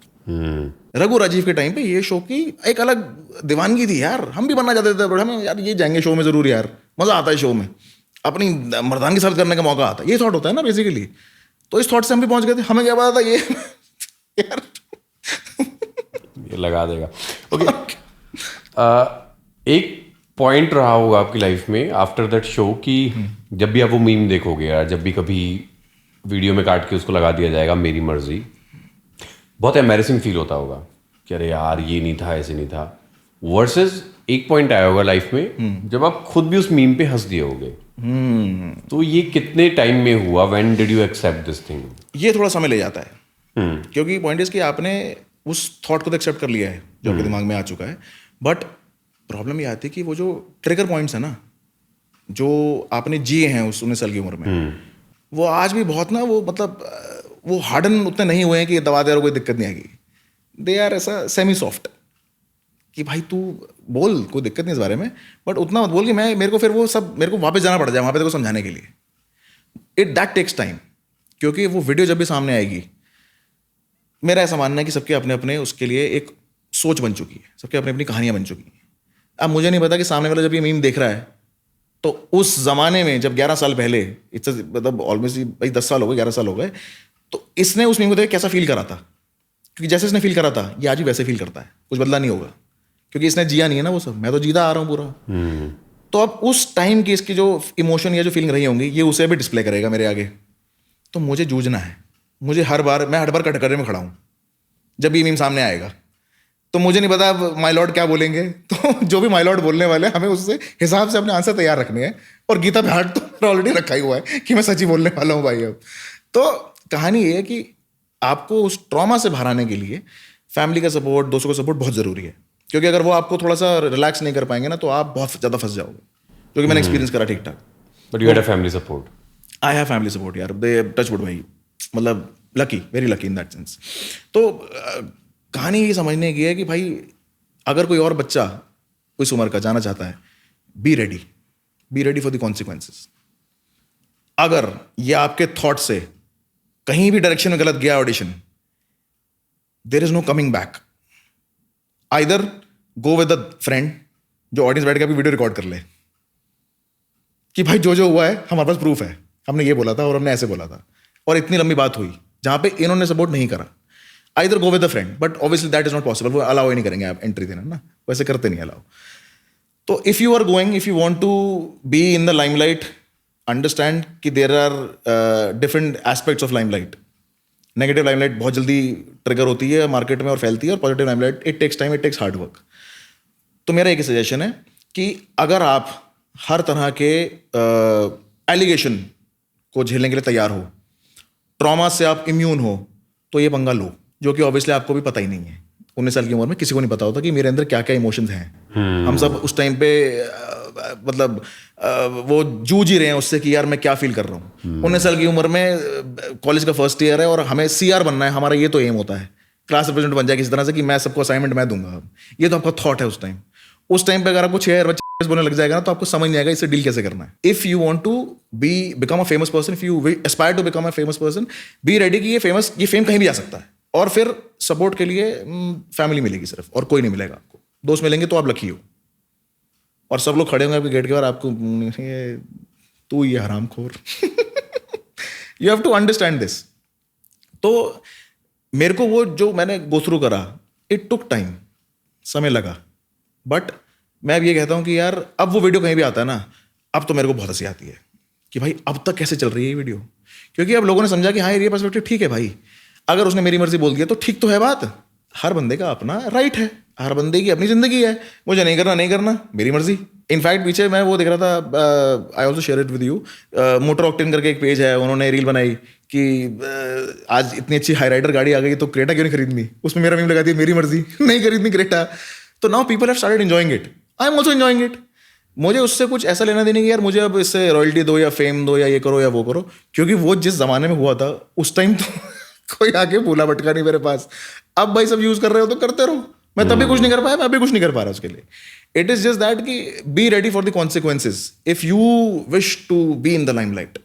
रघु राजीव के टाइम पे ये शो की एक अलग दीवानगी थी यार। हम भी बनना चाहते थे, बट हमें यार ये जाएंगे शो में जरूर यार, मजा आता है शो में, अपनी मर्दानगी साबित करने का मौका आता है। ये थॉट होता है ना बेसिकली। तो इस थॉट से हम भी पहुंच गए थे। हमें क्या पता था ये यार ये लगा देगा। ओके एक पॉइंट रहा होगा आपकी लाइफ में आफ्टर दैट शो कि जब भी आप वो मीम देखोगे यार, जब भी कभी वीडियो में काट के उसको लगा दिया जाएगा मेरी मर्जी, बहुत एम्बैरेसिंग फील होता होगा कि अरे यार ये नहीं था, ऐसे नहीं था। वर्सेस एक पॉइंट आया होगा लाइफ में जब आप खुद भी उस मीम पे हंस दिए होगे। तो ये कितने टाइम में हुआ? When did you accept this thing? ये थोड़ा समय ले जाता है, क्योंकि पॉइंट इज कि आपने उस थॉट को तो एक्सेप्ट कर लिया है जो आपके दिमाग में आ चुका है, बट प्रॉब्लम ये आती है कि वो जो ट्रिगर पॉइंट्स है ना, जो आपने जिए हैं उस 19 साल की उम्र में, वो आज भी बहुत ना, वो मतलब वो हार्डन उतने नहीं हुए हैं कि दबा दे कोई दिक्कत नहीं आएगी। दे आर ऐसा सेमी सॉफ्ट कि भाई तू बोल, कोई दिक्कत नहीं इस बारे में, बट उतना मत बोल कि मेरे को फिर वो सब मेरे को वापस जाना पड़ जाए वहाँ पे तेरे को समझाने के लिए। इट दैट टेक्स टाइम, क्योंकि वो वीडियो जब भी सामने आएगी, मेरा ऐसा मानना है कि सबके अपने अपने उसके लिए एक सोच बन चुकी है, सबके अपनी अपनी कहानियाँ बन चुकी हैं। अब मुझे नहीं पता कि सामने वाला जब ये मीम देख रहा है तो उस जमाने में जब 11 साल पहले, मतलब ऑलमोस्ट भाई 10 साल हो गए, 11 साल हो गए, तो इसने उस मीम को देख कैसा फील करा था, क्योंकि जैसे इसने फील करा था ये आज भी वैसे फील करता है, कुछ बदला नहीं होगा, क्योंकि इसने जिया नहीं है ना वो सब, मैं तो जीता आ रहा हूँ पूरा। तो अब उस टाइम की इसकी जो इमोशन या जो फीलिंग रही होंगी ये उसे भी डिस्प्ले करेगा मेरे आगे। तो मुझे जूझना है, मैं हर बार कटघरे में खड़ा हूँ जब ये मीम सामने आएगा। तो मुझे नहीं पता अब माय लॉर्ड क्या बोलेंगे, तो जो भी माय लॉर्ड बोलने वाले हमें उससे हिसाब से अपने आंसर तैयार रखने हैं। और गीता पे हाथ तो ऑलरेडी रखा ही हुआ है कि मैं सच ही बोलने वाला हूँ भाई। अब तो कहानी ये है कि आपको उस ट्रॉमा से बाहर आने के लिए फैमिली का सपोर्ट, दोस्तों का सपोर्ट बहुत ज़रूरी है, क्योंकि अगर वो आपको थोड़ा सा रिलैक्स नहीं कर पाएंगे ना तो आप बहुत ज़्यादा फंस जाओगे, जो कि मैंने एक्सपीरियंस करा ठीक ठाक। But you had a family support? I have family support यार, दे टच वुड भाई, मतलब lucky, very lucky in that sense. तो कहानी ये समझने की है कि भाई अगर कोई और बच्चा उस उम्र का जाना चाहता है, B ready for the consequences. अगर ये आपके थॉट से कहीं भी डायरेक्शन में गलत गया audition, there is no coming back. Either go with the friend जो ऑडियंस बैठ के आपकी वीडियो रिकॉर्ड कर ले कि भाई जो हुआ है हमारे पास प्रूफ है, हमने ये बोला था और हमने ऐसे बोला था और इतनी लंबी बात हुई जहां पे इन्होंने सपोर्ट नहीं करा। Either go with the friend, but obviously that is not possible, वो अलाउ ही नहीं करेंगे आप एंट्री देना ना, वैसे करते नहीं अलाउ। तो if you are going, if you want to be in the limelight, understand कि there are different aspects of limelight. Negative limelight बहुत जल्दी ट्रिगर होती है मार्केट में और फैलती है, और positive limelight it takes time, it takes hard work. तो मेरा एक सजेशन है कि अगर आप हर तरह के एलिगेशन को झेलने के लिए तैयार हो, ट्रॉमा से आप इम्यून हो, तो ये पंगा लो, जो कि ऑब्वियसली आपको भी पता ही नहीं है। 19 साल की उम्र में किसी को नहीं पता होता कि मेरे अंदर क्या क्या इमोशंस हैं। हम सब उस टाइम पे मतलब वो जूझ ही रहे हैं उससे कि यार मैं क्या फील कर रहा हूँ। 19 साल की उम्र में कॉलेज का फर्स्ट ईयर है और हमें CR बनना है, हमारा ये तो एम होता है, क्लास रिप्रेजेंटेटिव बन जाए किसी तरह से कि मैं सबको असाइनमेंट मैं दूंगा। ये तो आपका थॉट है उस टाइम पे अगर आपको 6 बच्चे बोलने लग जाएगा ना, तो आपको समझ नहीं आएगा इससे डील कैसे करना है। If you want to become a famous person, if you aspire to become a famous person, be ready कि ये फेम कहीं भी जा सकता है। और फिर सपोर्ट के लिए फैमिली मिलेगी सिर्फ, और कोई नहीं मिलेगा आपको। दोस्त मिलेंगे तो आप लकी हो, और सब लोग खड़े होंगे आपके गेट के बाहर, आपको तू ये हरामखोर। You have to understand this. तो मेरे को वो जो मैंने गो थ्रू करा, इट टुक टाइम, समय लगा, बट मैं अब ये कहता हूँ कि यार अब वो वीडियो कहीं भी आता है ना, अब तो मेरे को बहुत हंसी आती है कि भाई अब तक कैसे चल रही है ये वीडियो, क्योंकि अब लोगों ने समझा कि हाँ ये पर्सपेक्टिव ठीक है भाई। अगर उसने मेरी मर्जी बोल दिया तो ठीक तो है बात, हर बंदे का अपना राइट है, हर बंदे की अपनी जिंदगी है, मुझे नहीं करना मेरी मर्जी। इनफैक्ट पीछे मैं वो देख रहा था, I also share it with you, motor octane करके एक पेज है, उन्होंने रील बनाई कि आज इतनी अच्छी हाई राइडर गाड़ी आ गई तो क्रेटा क्यों नहीं खरीदनी, उसमें मेरा मीम लगा दिया मेरी मर्जी, नहीं खरीदनी क्रेटा। तो now people have started enjoying it, I am also enjoying it. मुझे उससे कुछ ऐसा लेना देने की यार मुझे अब इससे रॉयल्टी दो या फेम दो या ये करो या वो करो, क्योंकि वो जिस जमाने में हुआ था उस टाइम तो कोई आके भूला भटका नहीं मेरे पास। अब भाई सब यूज कर रहे हो तो करते रहो, मैं तभी कुछ नहीं कर पाया, मैं अभी कुछ नहीं कर पा रहा उसके लिए। इट इज जस्ट दैट कि be ready for the consequences if you wish to be in the limelight,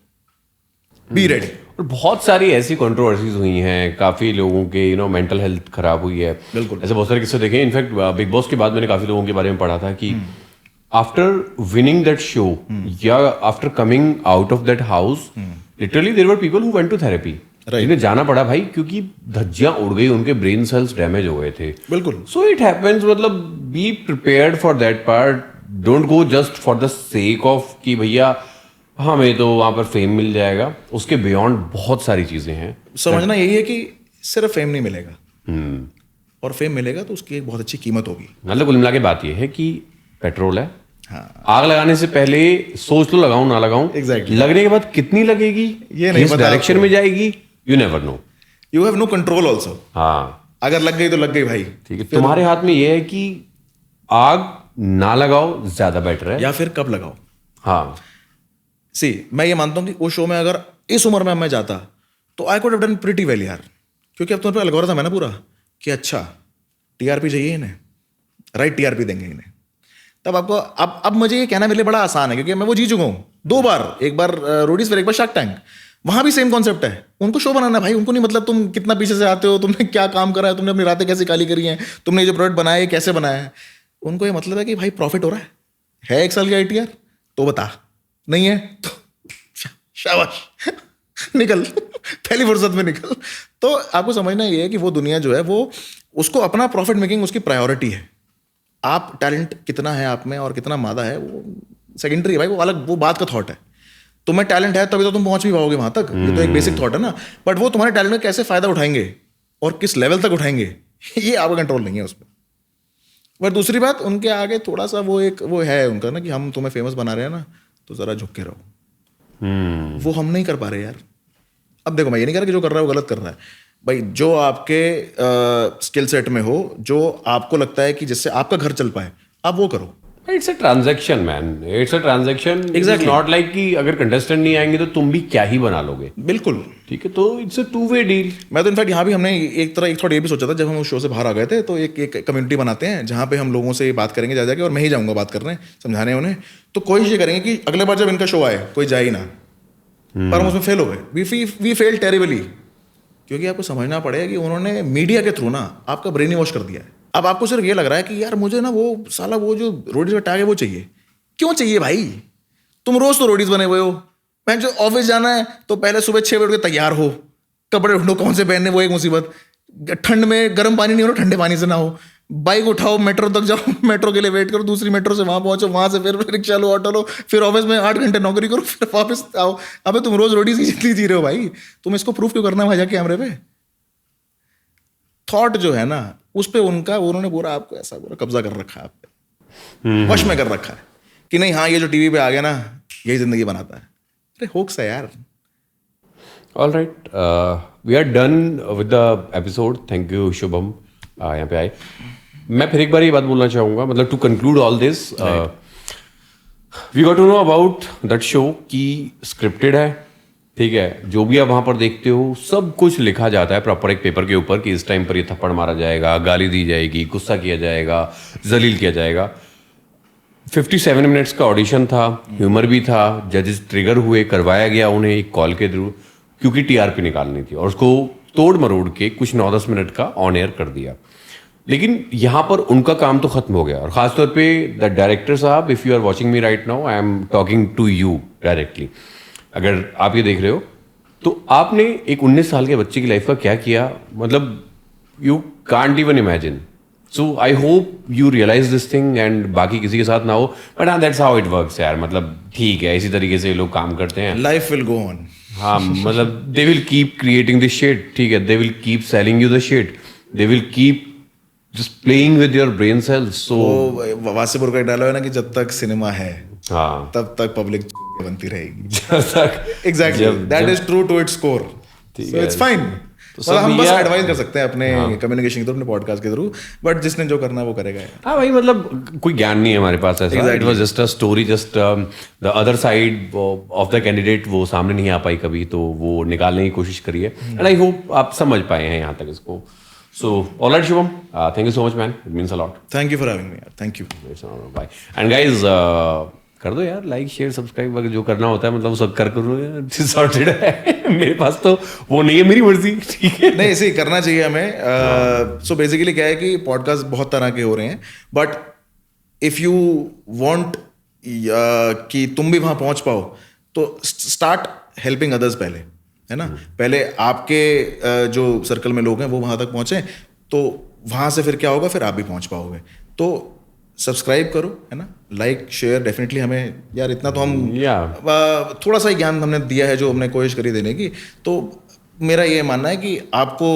be ready. और बहुत सारी ऐसी कंट्रोवर्सीज हुई हैं, काफी लोगों के मेंटल हेल्थ खराब हुई है, बिल्कुल ऐसे बहुत सारे किस्से देखे। इनफैक्ट बिग बॉस के बाद मैंने काफी लोगों के बारे में पढ़ा था कि आफ्टर विनिंग दैट शो या after coming out of that house, literally there were people who went to therapy. Right. जिन्हें जाना पड़ा भाई, क्योंकि धज्जियां उड़ गई, उनके ब्रेन सेल्स डैमेज हो गए थे. बिल्कुल. So it happens. मतलब be prepared for that part. Don't go just for the sake of कि भैया हमें तो वहां पर फेम मिल जाएगा. उसके बियॉन्ड बहुत सारी चीजें हैं. समझना यही है कि सिर्फ फेम नहीं मिलेगा, और फेम मिलेगा तो उसकी एक बहुत अच्छी कीमत होगी. मतलब कुल मिला के बात यह है कि पेट्रोल है. हाँ. आग लगाने से पहले सोच लो लगाऊं ना लगाऊं. Exactly. लगने के बाद कितनी लगेगी, ये नहीं किस पता डायरेक्शन आपको. में जाएगी, you never know. You have no control also. हाँ अगर लग गई तो लग गई भाई. ठीक है. तुम्हारे हाथ में यह है कि आग ना लगाओ, ज्यादा बेटर है. या फिर कब लगाओ. हाँ. सी, मैं ये मानता हूँ कि उस शो में अगर इस उम्र में मैं जाता तो I could have done pretty well यार. क्योंकि अब तुम्हारे पे एल्गोरिथम है ना पूरा कि अच्छा टीआरपी चाहिए इन्हें, राइट टीआरपी देंगे इन्हें. तब आपको अब मुझे ये कहना मेरे लिए बड़ा आसान है, क्योंकि मैं वो जी चुका हूँ 2 बार. एक बार रोडीज, फिर एक बार शार्क टैंक. वहां भी सेम कॉन्सेप्ट है. उनको शो बनाना है भाई. उनको नहीं मतलब तुम कितना पीछे से आते हो, तुमने क्या काम करा है, तुमने अपनी रातें कैसे काली करी हैं, तुमने ये जो प्रोडक्ट बनाया है कैसे बनाया है. उनको ये मतलब है कि भाई प्रॉफिट हो रहा है 1 साल का ITR तो बता, नहीं है तो शाबाश निकल पहली फुर्सत में निकल. तो आपको समझना ये है कि वो दुनिया जो है वो उसको अपना प्रॉफिट मेकिंग उसकी प्रायोरिटी है. आप टैलेंट कितना है आप में और कितना मादा है वो सेकेंडरी है भाई. वो अलग, वो बात का थॉट है. तुम्हें टैलेंट है तभी तो तुम पहुंच भी पाओगे वहां तक. ये तो एक बेसिक थॉट है ना. बट वो तुम्हारे टैलेंट में कैसे फायदा उठाएंगे और किस लेवल तक उठाएंगे ये आपका कंट्रोल नहीं है उसमें. बट दूसरी बात, उनके आगे थोड़ा सा वो है उनका ना कि हम तुम्हें फेमस बना रहे हैं ना, तो जरा झुक के रहो. वो हम नहीं कर पा रहे यार. अब देखो, मैं ये नहीं कह रहा कि जो कर रहा है वो गलत कर रहा है भाई. जो आपके स्किल सेट में हो, जो आपको लगता है कि जिससे आपका घर चल पाए, आप वो करो. It's a transaction man. It's a transaction. Exactly. Not like कि अगर कंटेस्टेंट नहीं आएंगे तो तुम भी क्या ही बना लोगे. बिल्कुल. ठीक है. तो इट्स अ 2-way डील. मैं तो इनफैक्ट यहाँ भी हमने एक थॉट ये भी सोचा था जब हम उस शो से बाहर आ गए थे, तो एक कम्युनिटी बनाते हैं जहाँ पे हम लोगों से बात करेंगे जा जाके, और मैं ही जाऊँगा बात करने, समझाने उन्हें. तो कोशिश ये करेंगे कि अगले बार जब इनका शो आए कोई जाए ही ना. पर हम उसमें फेल हो गए. We fail terribly. क्योंकि आपको समझना पड़ेगा कि उन्होंने मीडिया के थ्रू ना आपका ब्रेन वॉश कर दिया है. अब आपको सिर्फ ये लग रहा है कि यार मुझे ना वो साला वो जो रोडीज का टैग है वो चाहिए. क्यों चाहिए भाई? तुम रोज तो रोडीज बने हुए हो. मैं जो ऑफिस जाना है तो पहले सुबह 6 बजे उठ के तैयार हो, कपड़े ढूंढो कौन से पहनने, वो एक मुसीबत. ठंड में गर्म पानी नहीं हो, ठंडे पानी से ना हो. बाइक उठाओ, मेट्रो तक जाओ, मेट्रो के लिए वेट करो, दूसरी मेट्रो से वहां पहुंचो, वहां से फिर रिक्शा लो, ऑटो लो, फिर ऑफिस में 8 घंटे नौकरी करो, फिर वापस आओ. अबे तुम रोज रोडीज की जिंदगी जी रहे हो भाई. तुम इसको प्रूफ क्यों करना है वहां जाके कैमरे पे? थॉट जो है ना उस पे उनका, उन्होंने पूरा आपको ऐसा पूरा कब्जा कर रखा है, आप पे वश में कर रखा है कि नहीं हाँ ये जो टीवी पे आ गया ना यही जिंदगी बनाता है. अरे होक्स है यार. All right. We are done with the episode. Thank you Shubham यहाँ पे आए. मैं फिर एक बार ये बात बोलना चाहूँगा, मतलब to conclude all this, we got to know about that show कि स्क्रिप्टेड है. ठीक है. जो भी आप वहाँ पर देखते हो सब कुछ लिखा जाता है प्रॉपर एक पेपर के ऊपर कि इस टाइम पर ये थप्पड़ मारा जाएगा, गाली दी जाएगी, गुस्सा किया जाएगा, जलील किया जाएगा. 57 मिनट्स का ऑडिशन था, ह्यूमर भी था, जजेस ट्रिगर हुए, करवाया गया उन्हें एक कॉल के थ्रू, क्योंकि टीआरपी निकालनी थी, और उसको तोड़ मरोड़ के कुछ 9-10 मिनट का ऑन एयर कर दिया. लेकिन यहाँ पर उनका काम तो खत्म हो गया. और खासतौर पे द डायरेक्टर साहब, if you are watching me right now, I am talking to you directly. अगर आप ये देख रहे हो तो आपने एक 19 साल के बच्चे की लाइफ का क्या किया, मतलब you can't even imagine. So I hope you realise this thing and बाकी किसी के साथ ना हो. बट हाँ, दैट्स हाउ इट वर्क्स यार. मतलब ठीक है, इसी तरीके से लोग काम करते हैं. Life will go on. हाँ, मतलब they will keep creating this shit. ठीक है. They will keep selling you the shit. They will keep just playing with your brain cells. So वो वासेपुर का डायलॉग है ना कि जब तक सिनेमा है हाँ तब तक पब्लिक बनती रहेगी. जब तक exactly that is true to its core. So it's fine. मतलब हम बस एडवाइस कर सकते हैं अपने कम्युनिकेशन के थ्रू, अपने पॉडकास्ट के थ्रू. बट जिसने जो करना है वो करेगा. हाँ भाई, मतलब कोई ज्ञान नहीं है हमारे पास ऐसा. It was just a story, just the other side of the candidate वो सामने नहीं आ पाई कभी, तो वो निकालने की कोशिश करी है. एंड आई होप आप समझ पाए हैं यहाँ तक इसको. So all right Shubham, thank you so much man. It means a lot. Thank you for having me यार. Thank you. Bye. And guys कर दो यार लाइक शेयर सब्सक्राइब वगैरह जो करना होता है, मतलब सब कर करो यार. सॉर्टेड है. मेरे पास तो वो नहीं है, मेरी मर्जी. ठीक है. नहीं ऐसे ही करना चाहिए हमें. सो बेसिकली क्या है कि पॉडकास्ट बहुत तरह के हो रहे हैं, बट इफ यू वांट कि तुम भी वहां पहुंच पाओ तो स्टार्ट हेल्पिंग अदर्स पहले. है ना। पहले आपके जो सर्कल में लोग हैं वो वहां तक पहुंचे, तो वहां से फिर क्या होगा, फिर आप भी पहुंच पाओगे। तो सब्सक्राइब करो, है ना, लाइक शेयर डेफिनेटली। हमें यार इतना तो हम थोड़ा सा ही ज्ञान हमने दिया है जो हमने कोशिश करी देने की। तो मेरा ये मानना है कि आपको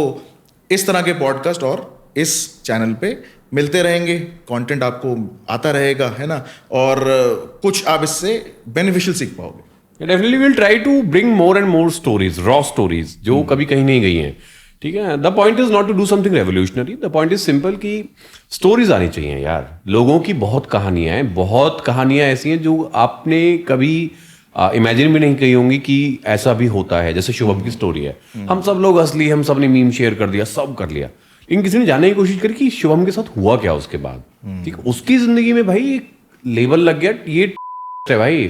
इस तरह के पॉडकास्ट और इस चैनल पे मिलते रहेंगे, कंटेंट आपको आता रहेगा, है ना, और कुछ आप इससे बेनिफिशियल सीख पाओगे। Definitely will try to bring more and more stories, raw stories जो कभी कहीं नहीं गई हैं, ठीक है। The point is not to do something revolutionary, the point is simple कि स्टोरीज आनी चाहिए यार। लोगों की बहुत कहानियां ऐसी हैं जो आपने कभी इमेजिन भी नहीं की होंगी कि ऐसा भी होता है। जैसे शुभम की स्टोरी है, हम सब लोग असली, हम सब ने मीम शेयर कर दिया, सब कर लिया, लेकिन किसी ने जानने की कोशिश करी कि शुभम के साथ हुआ क्या उसके बाद। ठीक, उसकी जिंदगी में भाई एक लेबल लग गया, ये है भाई,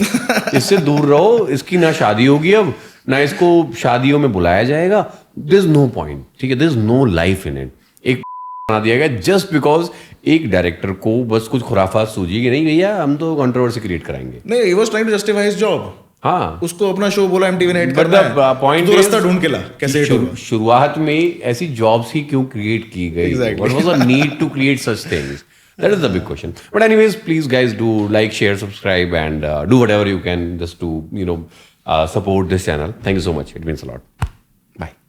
इससे दूर रहो, इसकी ना शादी होगी अब, ना इसको शादियों में बुलाया जाएगा, दिस नो पॉइंट, ठीक है, this no life in it. एक बना दिया गया जस्ट बिकॉज एक डायरेक्टर को बस कुछ खुराफात सूझी कि नहीं भैया हम तो कंट्रोवर्सी क्रिएट कराएंगे। नहीं, he was trying to justify his job. हाँ, उसको अपना शो बोला एमटीवी ने हिट करना है, पॉइंट तो रास्ता ढूंढ के ला कैसे हिट होगा। शुरुआत में ऐसी जॉब्स ही क्यों क्रिएट की गई? What was the need to create such things? That is the big question. But anyways, please guys do like, share, subscribe, and do whatever you can just to support this channel. Thank you so much. It means a lot. Bye.